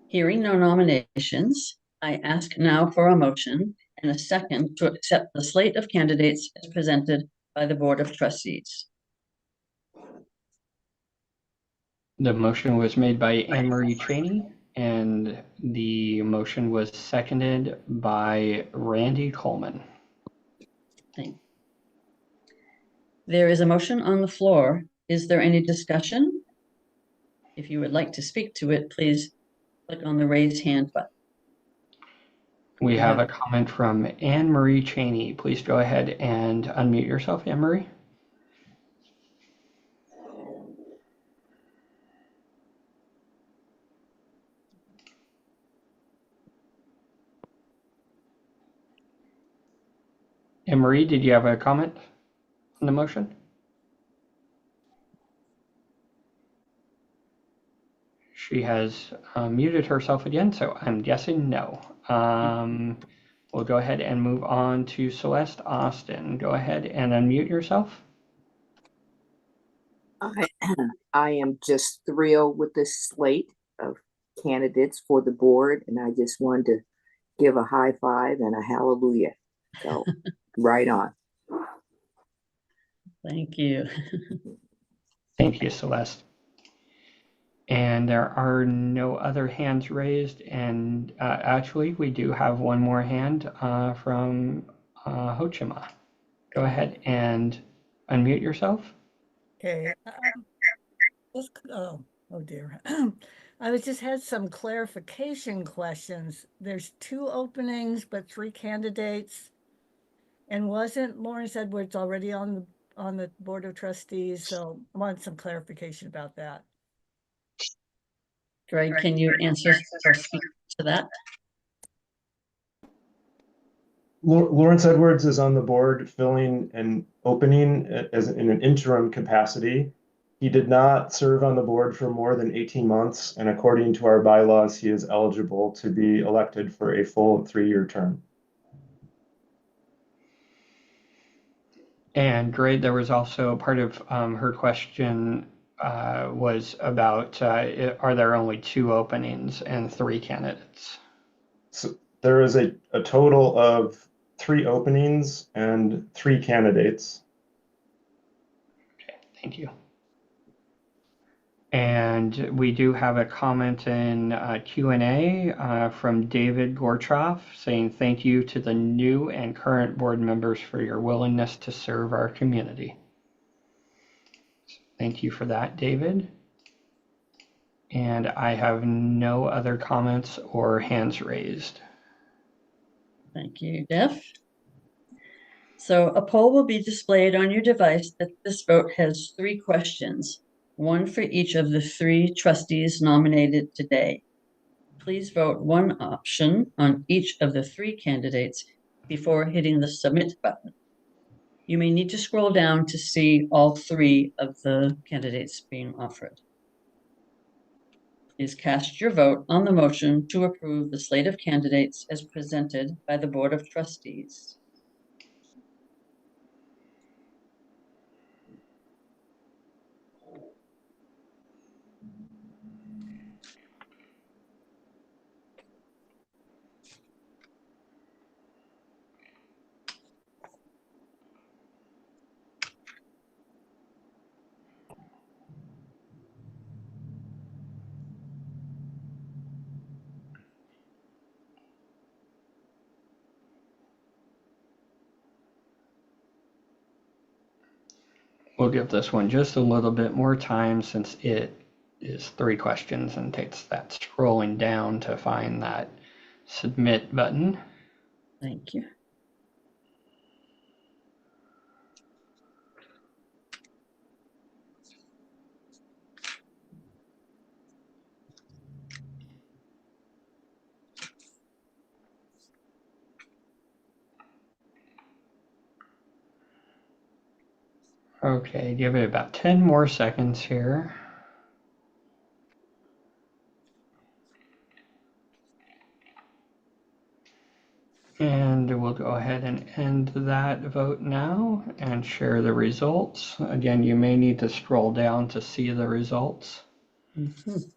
Hearing no nominations, I ask now for a motion and a second to accept the slate of candidates as presented by the Board of Trustees. The motion was made by Anne Marie Cheney, and the motion was seconded by Randy Coleman. There is a motion on the floor. Is there any discussion? If you would like to speak to it, please click on the raise hand button. We have a comment from Anne Marie Cheney. Please go ahead and unmute yourself, Anne Marie. Anne Marie, did you have a comment on the motion? She has muted herself again, so I'm guessing no. We'll go ahead and move on to Celeste Austin. Go ahead and unmute yourself. I am just thrilled with this slate of candidates for the board, and I just wanted to give a high five and a hallelujah. So, right on. Thank you. Thank you, Celeste. And there are no other hands raised. And actually, we do have one more hand from Hochima. Go ahead and unmute yourself. Okay. Oh dear. I just had some clarification questions. There's 2 openings, but 3 candidates. And wasn't Lawrence Edwards already on the Board of Trustees? So I want some clarification about that. Greg, can you answer or speak to that? Lawrence Edwards is on the board filling an opening in an interim capacity. He did not serve on the board for more than 18 months, and according to our bylaws, he is eligible to be elected for a full 3-year term. And Greg, there was also part of her question was about are there only 2 openings and 3 candidates? So there is a total of 3 openings and 3 candidates. Okay, thank you. And we do have a comment in Q&A from David Gorchoff saying thank you to the new and current board members for your willingness to serve our community. Thank you for that, David. And I have no other comments or hands raised. Thank you, Jeff. So a poll will be displayed on your device that this vote has 3 questions, 1 for each of the 3 trustees nominated today. Please vote 1 option on each of the 3 candidates before hitting the submit button. You may need to scroll down to see all 3 of the candidates being offered. Please cast your vote on the motion to approve the slate of candidates as presented by the Board of Trustees. We'll give this one just a little bit more time since it is 3 questions and takes that scrolling down to find that submit button. Thank you. Okay, give it about 10 more seconds here. And we'll go ahead and end that vote now and share the results. Again, you may need to scroll down to see the results. Mhm.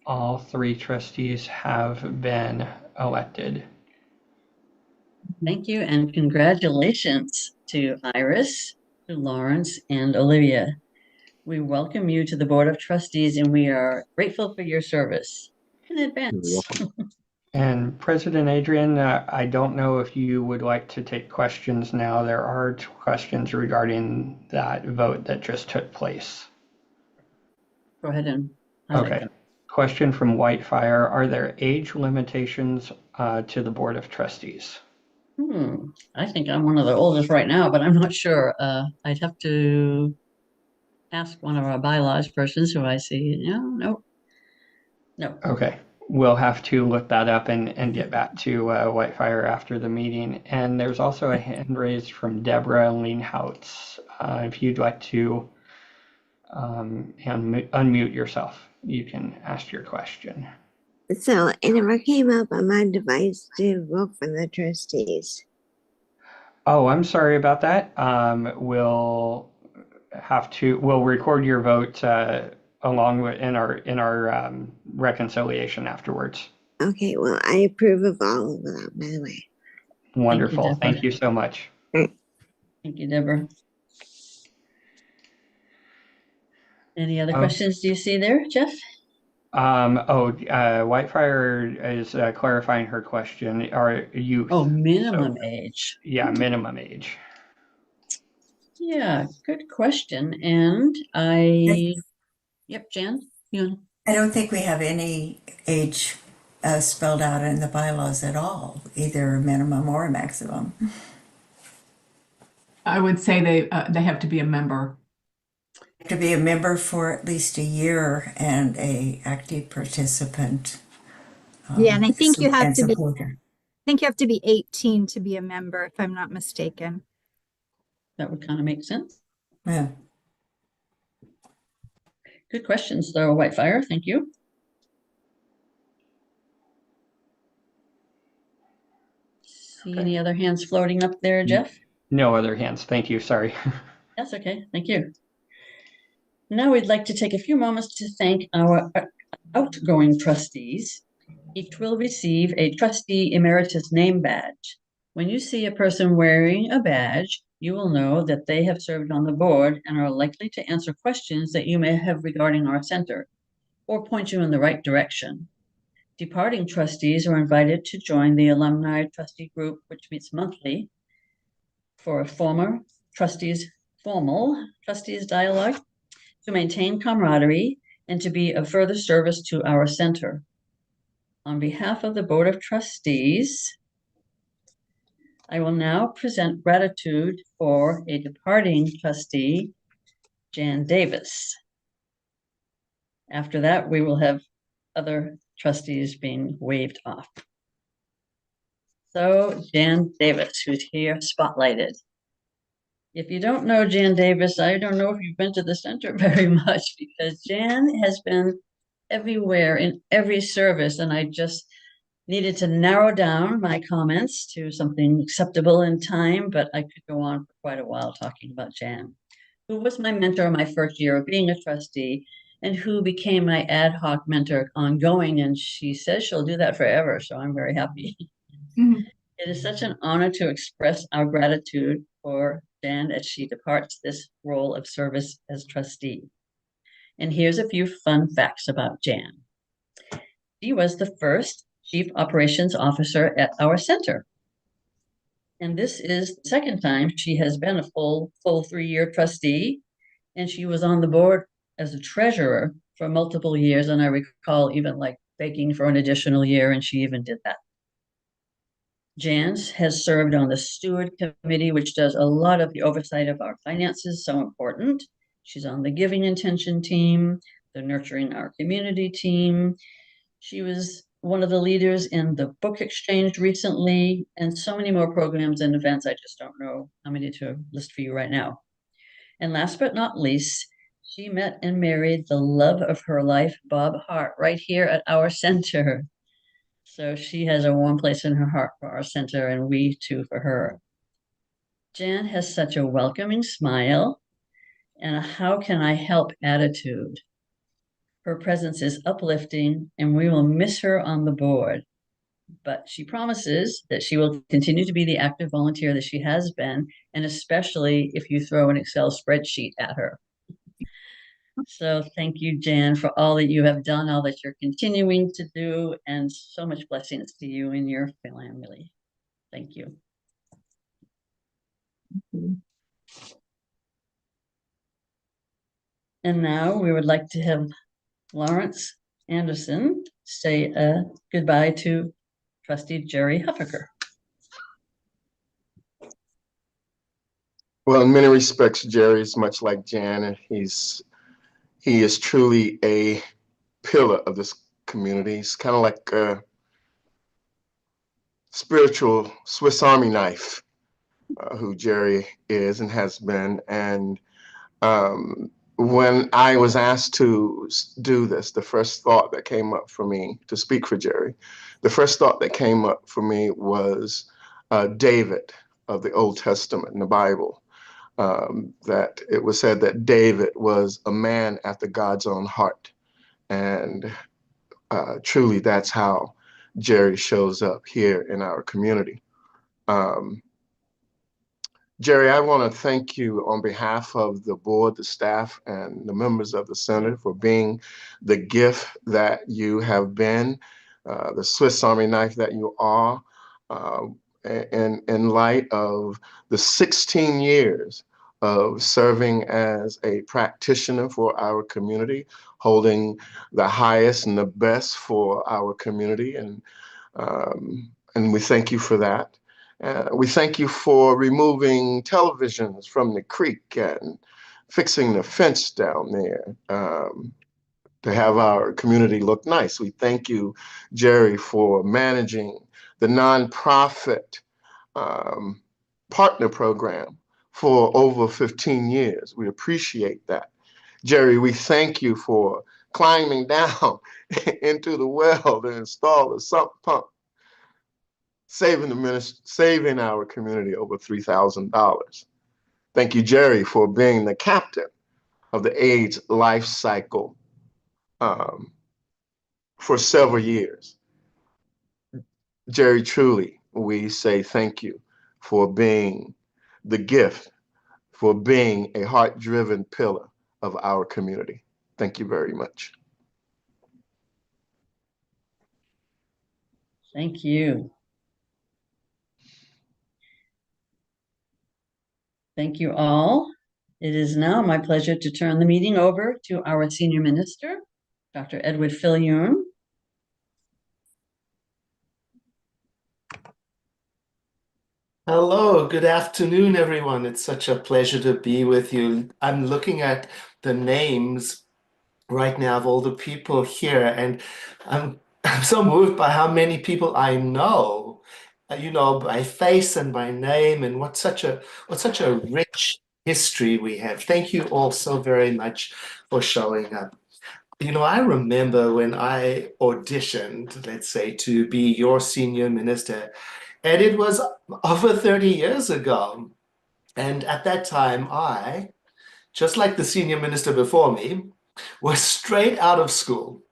All 3 trustees have been elected. Thank you and congratulations to Iris, to Lawrence, and Olivia. We welcome you to the Board of Trustees and we are grateful for your service in advance. And President Adrian, I don't know if you would like to take questions now. There are questions regarding that vote that just took place. Go ahead and highlight Okay. them. Question from Whitefire. Are there age limitations to the Board of Trustees? I think I'm one of the oldest right now, but I'm not sure. I'd have to ask one of our bylaws persons who I see. No. Okay. We'll have to look that up and get back to Whitefire after the meeting. And there's also a hand raised from Deborah Leanhoutz. If you'd like to unmute yourself, you can ask your question. So it never came up on my device to vote for the trustees. Oh, I'm sorry about that. We'll record your vote along with in our reconciliation afterwards. Okay, well, I approve of all of that, by the way. Wonderful. Thank you so much. Thank you, Deborah. Any other questions do you see there, Jeff? Whitefire is clarifying her question. Are youth? Oh, minimum age. Yeah, minimum age. Yeah, good question. And yep, Jan, I don't think we have any age spelled out in the bylaws at all, either a minimum or a maximum. I would say they have to be a member. To be a member for at least a year and a active participant. Yeah, and I think you have and to be. supporter. I think you have to be 18 to be a member, if I'm not mistaken. That would kind of make sense. Yeah. Good questions, though, Whitefire. Thank you. See any other hands floating up there, Jeff? No other hands. Thank you. Sorry. That's okay. Thank you. Now we'd like to take a few moments to thank our outgoing trustees. Each will receive a trustee emeritus name badge. When you see a person wearing a badge, you will know that they have served on the board and are likely to answer questions that you may have regarding our center or point you in the right direction. Departing trustees are invited to join the alumni trustee group, which meets monthly for a formal trustees dialogue to maintain camaraderie and to be of further service to our center. On behalf of the Board of Trustees, I will now present gratitude for a departing trustee, Jan Davis. After that, we will have other trustees being waived off. So Jan Davis, who's here spotlighted. If you don't know Jan Davis, I don't know if you've been to the center very much because Jan has been everywhere in every service, and I just needed to narrow down my comments to something acceptable in time, but I could go on for quite a while talking about Jan, who was my mentor my first year of being a trustee and who became my ad hoc mentor ongoing, and she says she'll do that forever, so I'm very happy. It is such an honor to express our gratitude for Jan as she departs this role of service as trustee. And here's a few fun facts about Jan. She was the first Chief Operations Officer at our center. And this is the second time she has been a full 3-year trustee. And she was on the board as a treasurer for multiple years. And I recall even like begging for an additional year, and she even did that. Jan has served on the Steward Committee, which does a lot of the oversight of our finances, so important. She's on the Giving Intention team, the Nurturing Our Community team. She was one of the leaders in the book exchange recently, and so many more programs and events. I just don't know how many to list for you right now. And last but not least, she met and married the love of her life, Bob Hart, right here at our center. So she has a warm place in her heart for our center, and we too for her. Jan has such a welcoming smile and a how can I help attitude. Her presence is uplifting, and we will miss her on the board. But she promises that she will continue to be the active volunteer that she has been, and especially if you throw an Excel spreadsheet at her. So thank you, Jan, for all that you have done, all that you're continuing to do, and so much blessings to you and your family. Thank you. And now we would like to have Lawrence Anderson say goodbye to trustee Jerry Huffaker. Well, in many respects, Jerry is much like Jan, and he is truly a pillar of this community. He's kind of like a spiritual Swiss Army knife, who Jerry is and has been. And when I was asked to do this, the first thought that came up for me, to speak for Jerry, the first thought that came up for me was David of the Old Testament in the Bible. That it was said that David was a man after God's own heart. And truly, that's how Jerry shows up here in our community. Jerry, I want to thank you on behalf of the board, the staff, and the members of the center for being the gift that you have been, the Swiss Army knife that you are, in light of the 16 years of serving as a practitioner for our community, holding the highest and the best for our community. And we thank you for that. We thank you for removing televisions from the creek and fixing the fence down there to have our community look nice. We thank you, Jerry, for managing the nonprofit partner program for over 15 years. We appreciate that. Jerry, we thank you for climbing down into the well to install a sump pump, saving our community over $3,000. Thank you, Jerry, for being the captain of the AIDS life cycle for several years. Jerry, truly, we say thank you for being the gift, for being a heart-driven pillar of our community. Thank you very much. Thank you. Thank you all. It is now my pleasure to turn the meeting over to our senior minister, Dr. Edward Fillion. Hello, good afternoon, everyone. It's such a pleasure to be with you. I'm looking at the names right now of all the people here, and I'm so moved by how many people I know, by face and by name, and what such a rich history we have. Thank you all so very much for showing up. I remember when I auditioned, let's say, to be your senior minister, and it was over 30 years ago. And at that time, I, just like the senior minister before me, was straight out of school.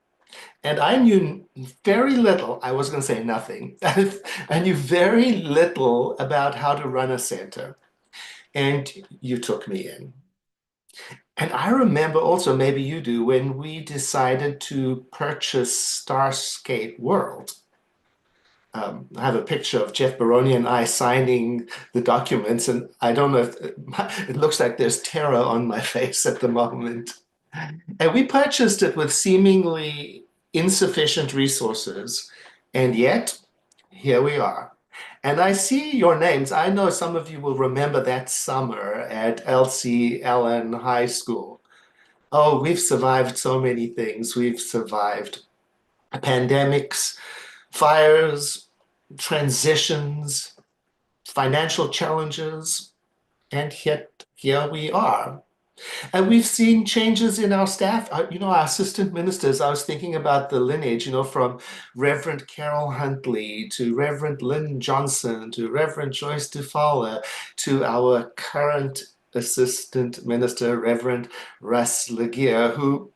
And I knew very little, I was going to say nothing, I knew very little about how to run a center. And you took me in. And I remember also, maybe you do, when we decided to purchase Starscape World. I have a picture of Jeff Baroni and I signing the documents, and I don't know if it looks like there's terror on my face at the moment. And we purchased it with seemingly insufficient resources, and yet here we are. And I see your names. I know some of you will remember that summer at LC Ellen High School. Oh, we've survived so many things. We've survived pandemics, fires, transitions, financial challenges, and yet here we are. And we've seen changes in our staff. Our assistant ministers, I was thinking about the lineage, from Reverend Carol Huntley to Reverend Lynn Johnson to Reverend Joyce DeFowler to our current assistant minister, Reverend Russ Laguerre, who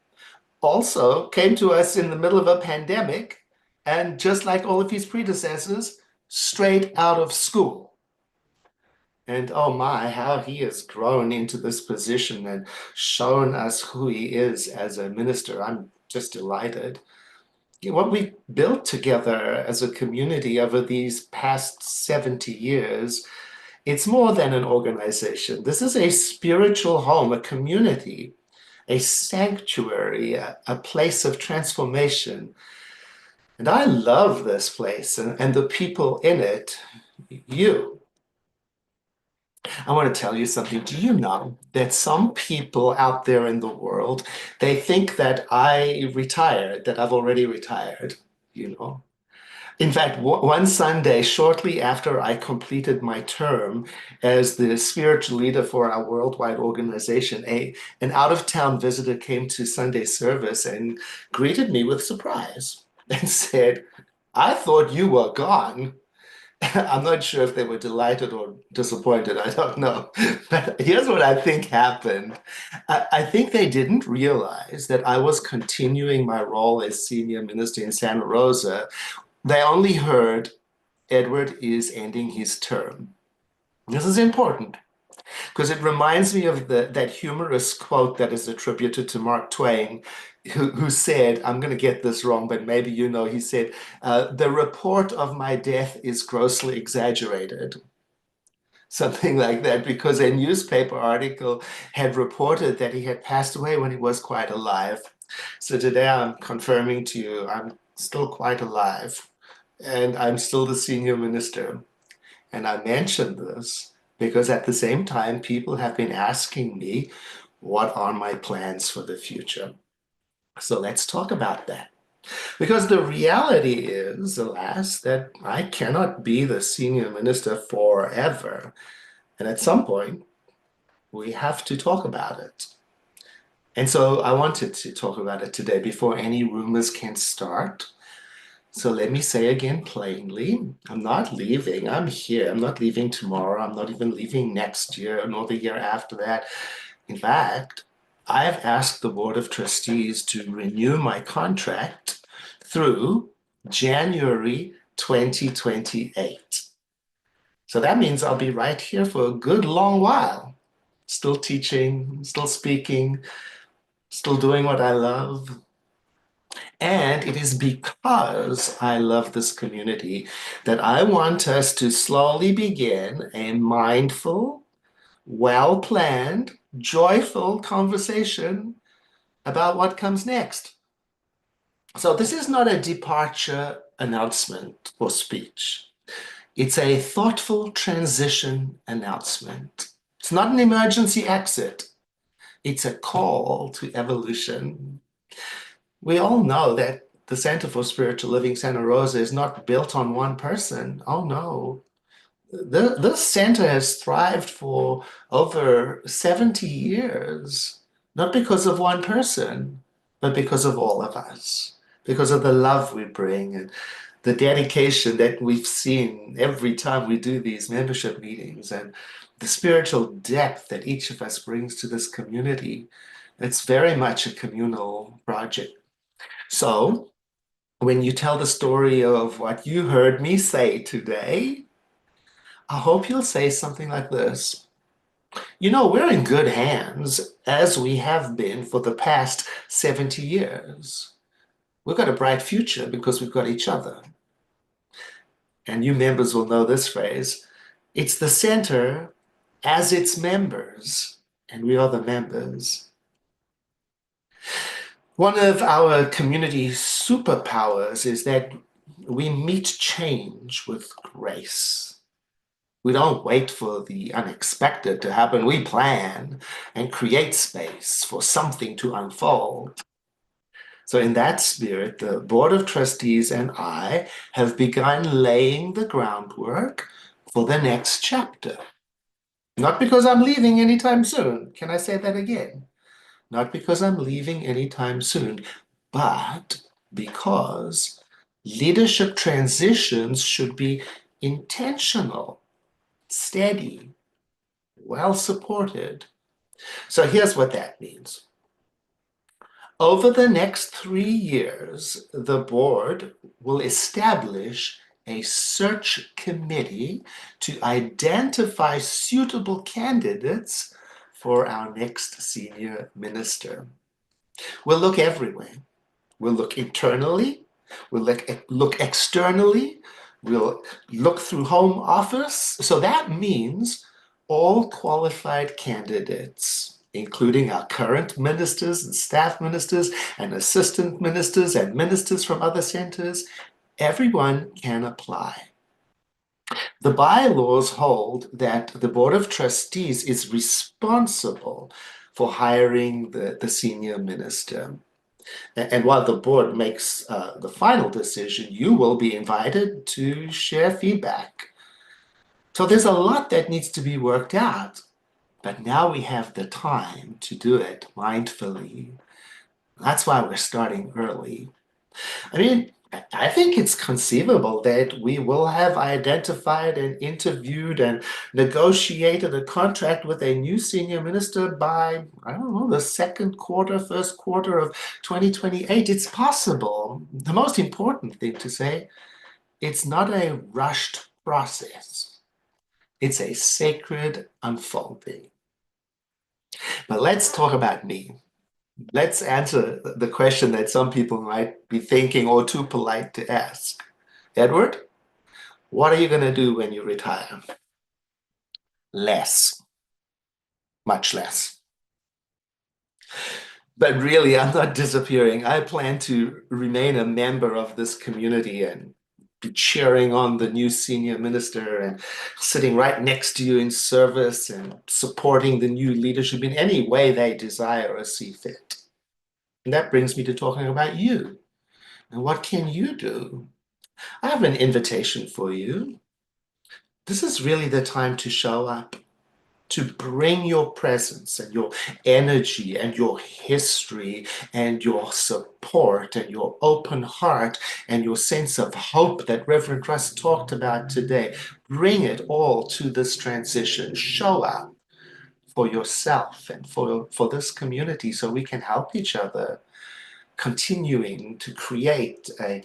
also came to us in the middle of a pandemic and, just like all of his predecessors, straight out of school. And oh my, how he has grown into this position and shown us who he is as a minister. I'm just delighted. What we built together as a community over these past 70 years, it's more than an organization. This is a spiritual home, a community, a sanctuary, a place of transformation. And I love this place and the people in it. I want to tell you something. Do you know that some people out there in the world, they think that I retired, that I've already retired, In fact, one Sunday, shortly after I completed my term as the spiritual leader for our worldwide organization, an out-of-town visitor came to Sunday service and greeted me with surprise and said, "I thought you were gone." I'm not sure if they were delighted or disappointed. I don't know. But here's what I think happened. I think they didn't realize that I was continuing my role as senior minister in Santa Rosa. They only heard Edward is ending his term. This is important because it reminds me of that humorous quote that is attributed to Mark Twain, who said, I'm going to get this wrong, but maybe he said, the report of my death is grossly exaggerated. Something like that, because a newspaper article had reported that he had passed away when he was quite alive. So today I'm confirming to you, I'm still quite alive, and I'm still the senior minister. And I mentioned this because at the same time, people have been asking me, what are my plans for the future? So let's talk about that. Because the reality is, alas, that I cannot be the senior minister forever. And at some point, we have to talk about it. And so I wanted to talk about it today before any rumors can start. So let me say again plainly, I'm not leaving. I'm here. I'm not leaving tomorrow. I'm not even leaving next year nor the year after that. In fact, I have asked the Board of Trustees to renew my contract through January 2028. So that means I'll be right here for a good long while, still teaching, still speaking, still doing what I love. And it is because I love this community that I want us to slowly begin a mindful, well-planned, joyful conversation about what comes next. So this is not a departure announcement or speech. It's a thoughtful transition announcement. It's not an emergency exit. It's a call to evolution. We all know that the Center for Spiritual Living Santa Rosa is not built on one person. Oh no. This center has thrived for over 70 years, not because of one person, but because of all of us, because of the love we bring and the dedication that we've seen every time we do these membership meetings and the spiritual depth that each of us brings to this community. It's very much a communal project. So when you tell the story of what you heard me say today, I hope you'll say something like this. We're in good hands, as we have been for the past 70 years. We've got a bright future because we've got each other. And you members will know this phrase. It's the center as its members, and we are the members. One of our community superpowers is that we meet change with grace. We don't wait for the unexpected to happen. We plan and create space for something to unfold. So in that spirit, the Board of Trustees and I have begun laying the groundwork for the next chapter. Not because I'm leaving anytime soon. Can I say that again? Not because I'm leaving anytime soon, but because leadership transitions should be intentional, steady, well supported. So here's what that means. Over the next 3 years, the board will establish a search committee to identify suitable candidates for our next senior minister. We'll look everywhere. We'll look internally, we'll look externally, we'll look through home office. So that means all qualified candidates, including our current ministers and staff ministers and assistant ministers and ministers from other centers, everyone can apply. The bylaws hold that the Board of Trustees is responsible for hiring the senior minister. And while the board makes the final decision, you will be invited to share feedback. So there's a lot that needs to be worked out, but now we have the time to do it mindfully. That's why we're starting early. I mean, I think it's conceivable that we will have identified and interviewed and negotiated a contract with a new senior minister by, I don't know, the second quarter, first quarter of 2028. It's possible. The most important thing to say, it's not a rushed process. It's a sacred unfolding. But let's talk about me. Let's answer the question that some people might be thinking or too polite to ask. Edward, what are you going to do when you retire? Less. Much less. But really, I'm not disappearing. I plan to remain a member of this community and be cheering on the new senior minister and sitting right next to you in service and supporting the new leadership in any way they desire or see fit. And that brings me to talking about you. And what can you do? I have an invitation for you. This is really the time to show up, to bring your presence and your energy and your history and your support and your open heart and your sense of hope that Reverend Russ talked about today. Bring it all to this transition. Show up for yourself and for this community so we can help each other, continuing to create a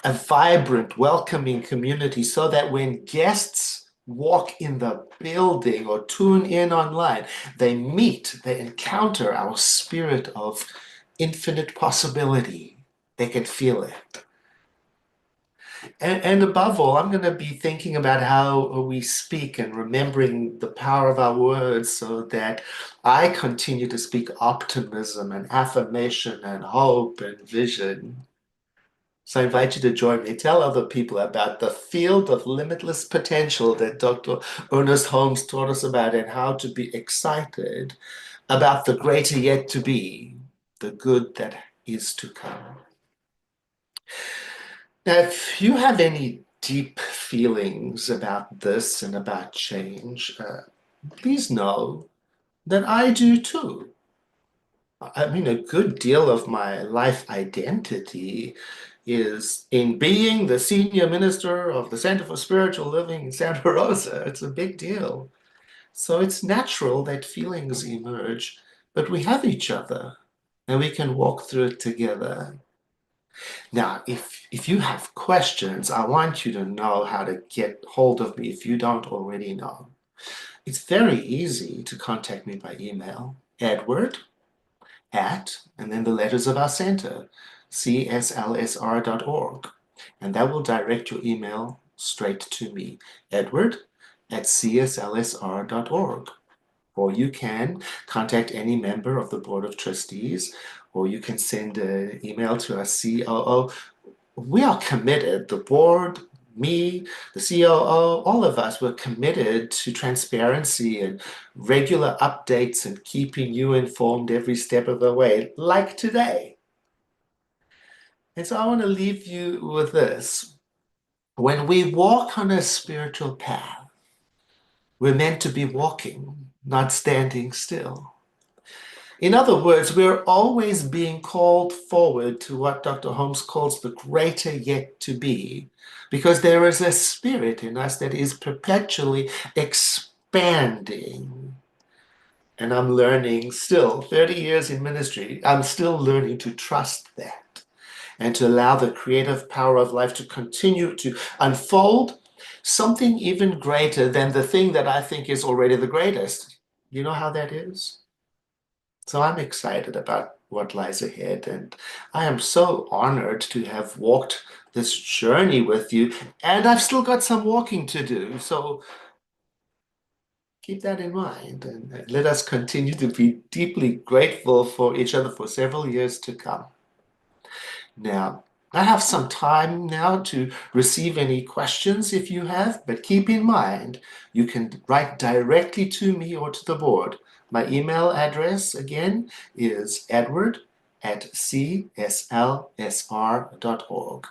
vibrant, welcoming community so that when guests walk in the building or tune in online, they encounter our spirit of infinite possibility. They can feel it. And above all, I'm going to be thinking about how we speak and remembering the power of our words so that I continue to speak optimism and affirmation and hope and vision. So I invite you to join me. Tell other people about the field of limitless potential that Dr. Ernest Holmes taught us about and how to be excited about the greater yet to be, the good that is to come. Now, if you have any deep feelings about this and about change, please know that I do too. I mean, a good deal of my life identity is in being the senior minister of the Center for Spiritual Living in Santa Rosa. It's a big deal. So it's natural that feelings emerge, but we have each other and we can walk through it together. Now, if you have questions, I want you to know how to get hold of me if you don't already know. It's very easy to contact me by email, Edward and then the letters of our center, cslsr.org. And that will direct your email straight to me, edward@cslsr.org. Or you can contact any member of the Board of Trustees, or you can send an email to our COO. We are committed, the board, me, the COO, all of us, we're committed to transparency and regular updates and keeping you informed every step of the way, like today. And so I want to leave you with this. When we walk on a spiritual path, We're meant to be walking, not standing still. In other words, we're always being called forward to what Dr. Holmes calls the greater yet to be, because there is a spirit in us that is perpetually expanding. And I'm learning still, 30 years in ministry, I'm still learning to trust that and to allow the creative power of life to continue to unfold something even greater than the thing that I think is already the greatest. You know how that is? So I'm excited about what lies ahead, and I am so honored to have walked this journey with you, and I've still got some walking to do. So keep that in mind, and let us continue to be deeply grateful for each other for several years to come. Now, I have some time now to receive any questions if you have, but keep in mind, you can write directly to me or to the board. My email address again is edward@cslsr.org.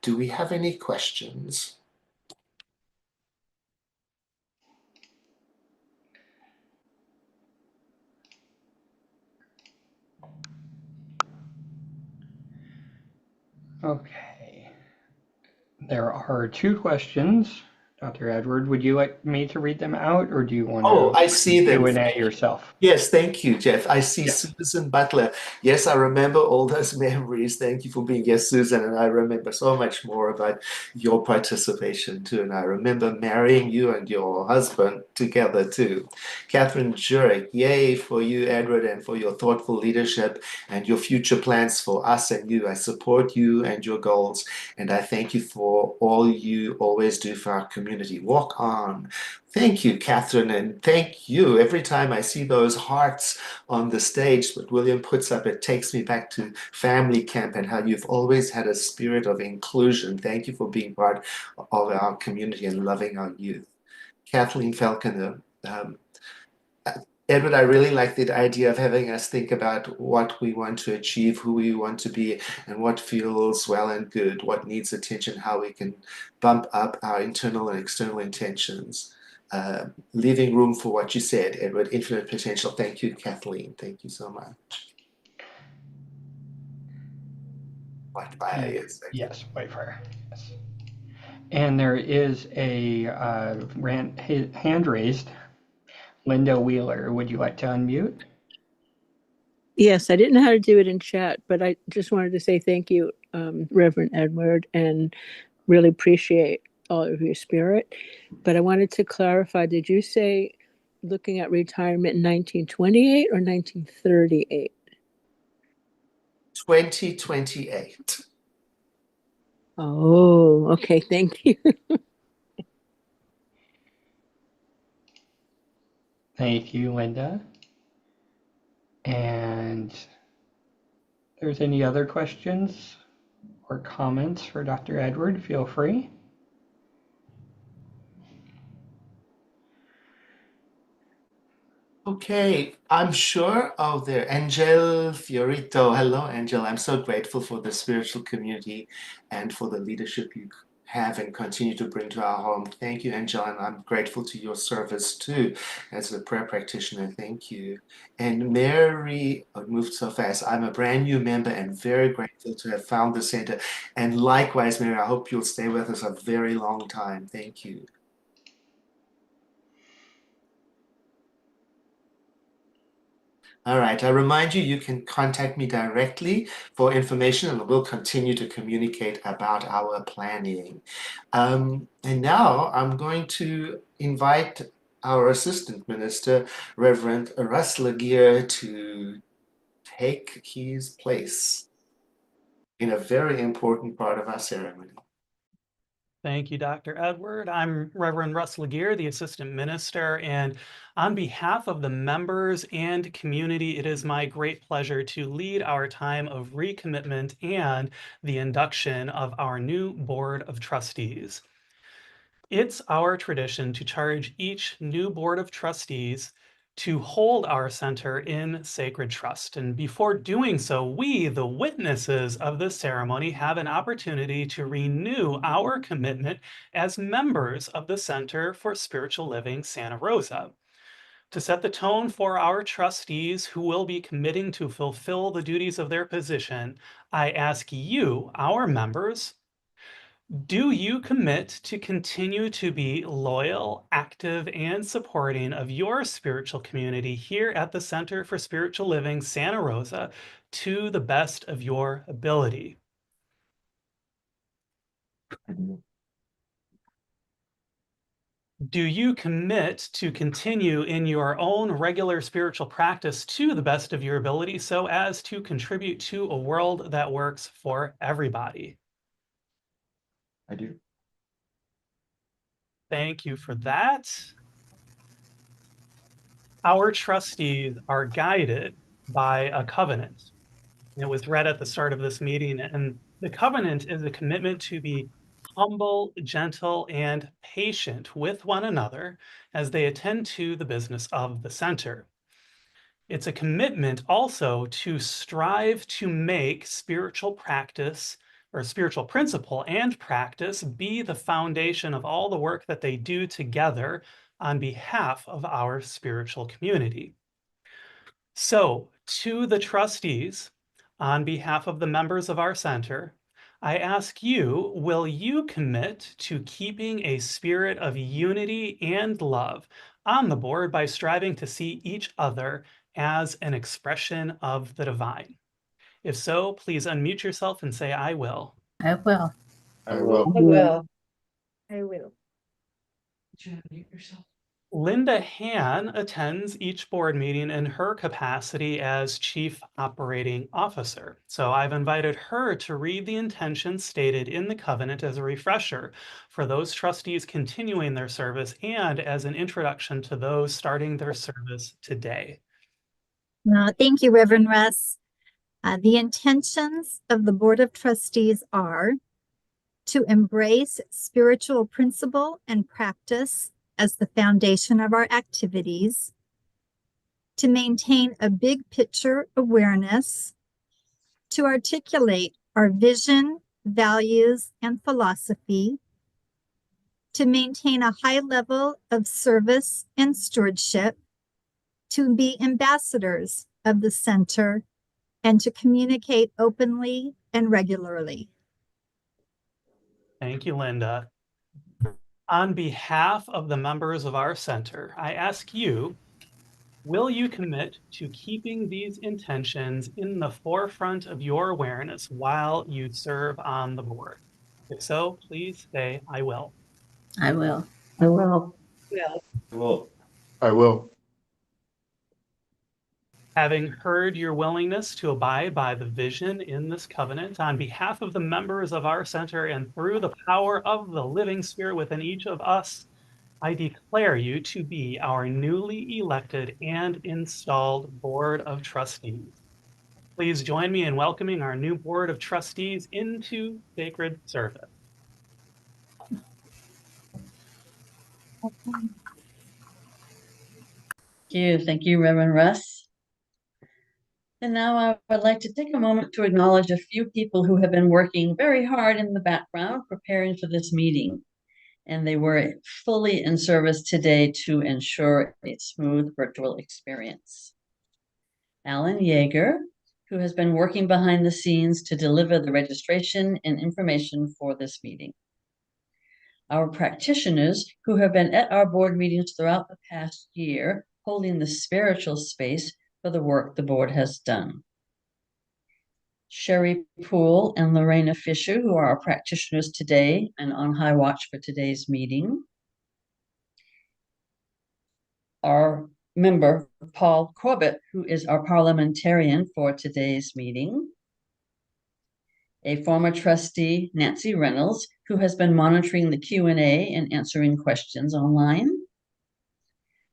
Do we have any questions? Okay. There are two questions. Dr. Edward, would you like me to read them out, or do you want Oh, to I see them. Q&A yourself? Yes, thank you, Jeff. I see Yeah. Susan Butler. Yes, I remember all those memories. Thank you for being here, Susan. And I remember so much more about your participation too. And I remember marrying you and your husband together too. Catherine Jurek, yay for you, Edward, and for your thoughtful leadership and your future plans for us and you. I support you and your goals. And I thank you for all you always do for our community. Walk on. Thank you, Catherine, and thank you. Every time I see those hearts on the stage that William puts up, it takes me back to family camp and how you've always had a spirit of inclusion. Thank you for being part of our community and loving our youth. Kathleen Falconer, Edward, I really like the idea of having us think about what we want to achieve, who we want to be, and what feels well and good, what needs attention, how we can bump up our internal and external intentions. Leaving room for what you said, Edward, infinite potential. Thank you, Kathleen. Thank you so much. White fire, yes. Yes, Whitefire. Yes. And there is a hand raised. Linda Wheeler, would you like to unmute? Yes, I didn't know how to do it in chat, but I just wanted to say thank you, Reverend Edward, and really appreciate all of your spirit. But I wanted to clarify, did you say looking at retirement in 1928 or 1938? 2028. Oh, okay, thank you. Thank you, Linda. And if there's any other questions or comments for Dr. Edward, feel free. Okay, I'm sure. Oh, there, Angel Fiorito. Hello, Angel. I'm so grateful for the spiritual community and for the leadership you have and continue to bring to our home. Thank you, Angel, and I'm grateful to your service too as a prayer practitioner. Thank you. And Mary, oh, it moved so fast. I'm a brand new member and very grateful to have found the center. And likewise, Mary, I hope you'll stay with us a very long time. Thank you. All right, I remind you, you can contact me directly for information and we'll continue to communicate about our planning. And now I'm going to invite our Assistant Minister, Reverend Russ Laguerre, to take his place in a very important part of our ceremony. Thank you, Dr. Edward. I'm Reverend Russ Laguerre, the Assistant Minister, and on behalf of the members and community, it is my great pleasure to lead our time of recommitment and the induction of our new Board of Trustees. It's our tradition to charge each new Board of Trustees to hold our center in sacred trust. And before doing so, we, the witnesses of this ceremony, have an opportunity to renew our commitment as members of the Center for Spiritual Living Santa Rosa. To set the tone for our trustees who will be committing to fulfill the duties of their position, I ask you, our members, do you commit to continue to be loyal, active, and supporting of your spiritual community here at the Center for Spiritual Living Santa Rosa to the best of your ability? Do you commit to continue in your own regular spiritual practice to the best of your ability so as to contribute to a world that works for everybody? I do. Thank you for that. Our trustees are guided by a covenant. It was read at the start of this meeting, and the covenant is a commitment to be humble, gentle, and patient with one another as they attend to the business of the center. It's a commitment also to strive to make spiritual practice or spiritual principle and practice be the foundation of all the work that they do together on behalf of our spiritual community. So, to the trustees, on behalf of the members of our center, I ask you, will you commit to keeping a spirit of unity and love on the board by striving to see each other as an expression of the divine? If so, please unmute yourself and say, I will. I will. I will. I will. I will. Linda Han attends each board meeting in her capacity as Chief Operating Officer. So I've invited her to read the intentions stated in the covenant as a refresher for those trustees continuing their service and as an introduction to those starting their service today. Thank you, Reverend Russ. The intentions of the Board of Trustees are to embrace spiritual principle and practice as the foundation of our activities, to maintain a big picture awareness, to articulate our vision, values, and philosophy, to maintain a high level of service and stewardship, to be ambassadors of the center, and to communicate openly and regularly. Thank you, Linda. On behalf of the members of our center, I ask you, will you commit to keeping these intentions in the forefront of your awareness while you serve on the board? If so, please say, I will. I will. I will. Well, I will. Having heard your willingness to abide by the vision in this covenant, on behalf of the members of our center and through the power of the living spirit within each of us, I declare you to be our newly elected and installed Board of Trustees. Please join me in welcoming our new Board of Trustees into sacred service. Thank you, Reverend Russ. And now I would like to take a moment to acknowledge a few people who have been working very hard in the background preparing for this meeting. And they were fully in service today to ensure a smooth virtual experience. Alan Yeager, who has been working behind the scenes to deliver the registration and information for this meeting. Our practitioners who have been at our board meetings throughout the past year, holding the spiritual space for the work the board has done. Sherry Poole and Lorena Fisher, who are our practitioners today and on high watch for today's meeting. Our member, Paul Corbett, who is our parliamentarian for today's meeting. A former trustee, Nancy Reynolds, who has been monitoring the Q&A and answering questions online.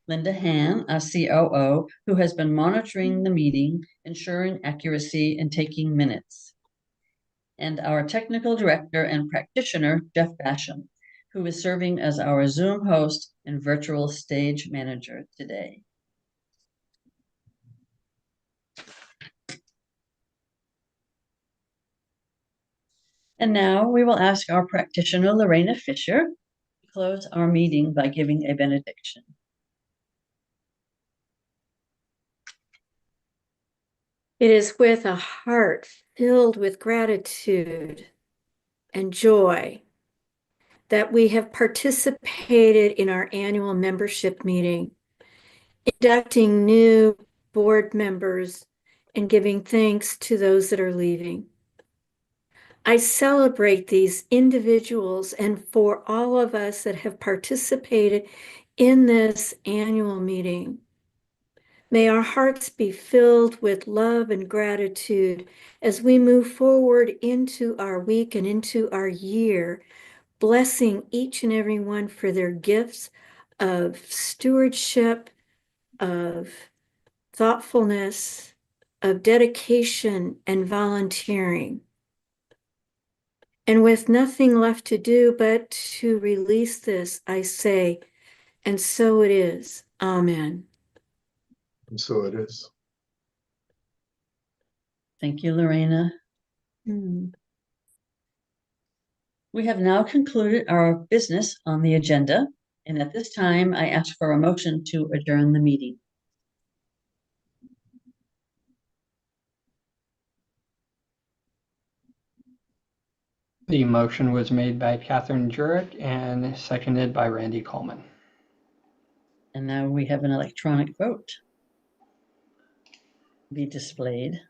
Linda Han, our COO, who has been monitoring the meeting, ensuring accuracy and taking minutes. And our technical director and practitioner, Jeff Basham, who is serving as our Zoom host and virtual stage manager today. And now we will ask our practitioner, Lorena Fisher, to close our meeting by giving a benediction. It is with a heart filled with gratitude and joy that we have participated in our annual membership meeting, inducting new board members and giving thanks to those that are leaving. I celebrate these individuals and for all of us that have participated in this annual meeting. May our hearts be filled with love and gratitude as we move forward into our week and into our year, blessing each and every one for their gifts of stewardship, of thoughtfulness, of dedication and volunteering. And with nothing left to do but to release this, I say, and so it is. Amen. And so it is. Thank you, Lorena. We have now concluded our business on the agenda, and at this time, I ask for a motion to adjourn the meeting. The motion was made by Catherine Jurek and seconded by Randy Coleman. And now we have an electronic vote be displayed.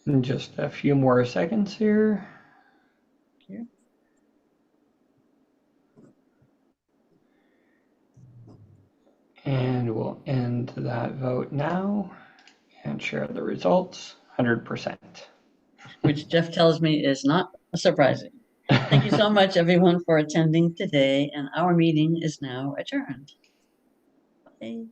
In just a few more seconds here. Here. And we'll end that vote now and share the results, 100%. Which Jeff tells me is not surprising. Thank you so much, everyone, for attending today, and our meeting is now adjourned. Bye.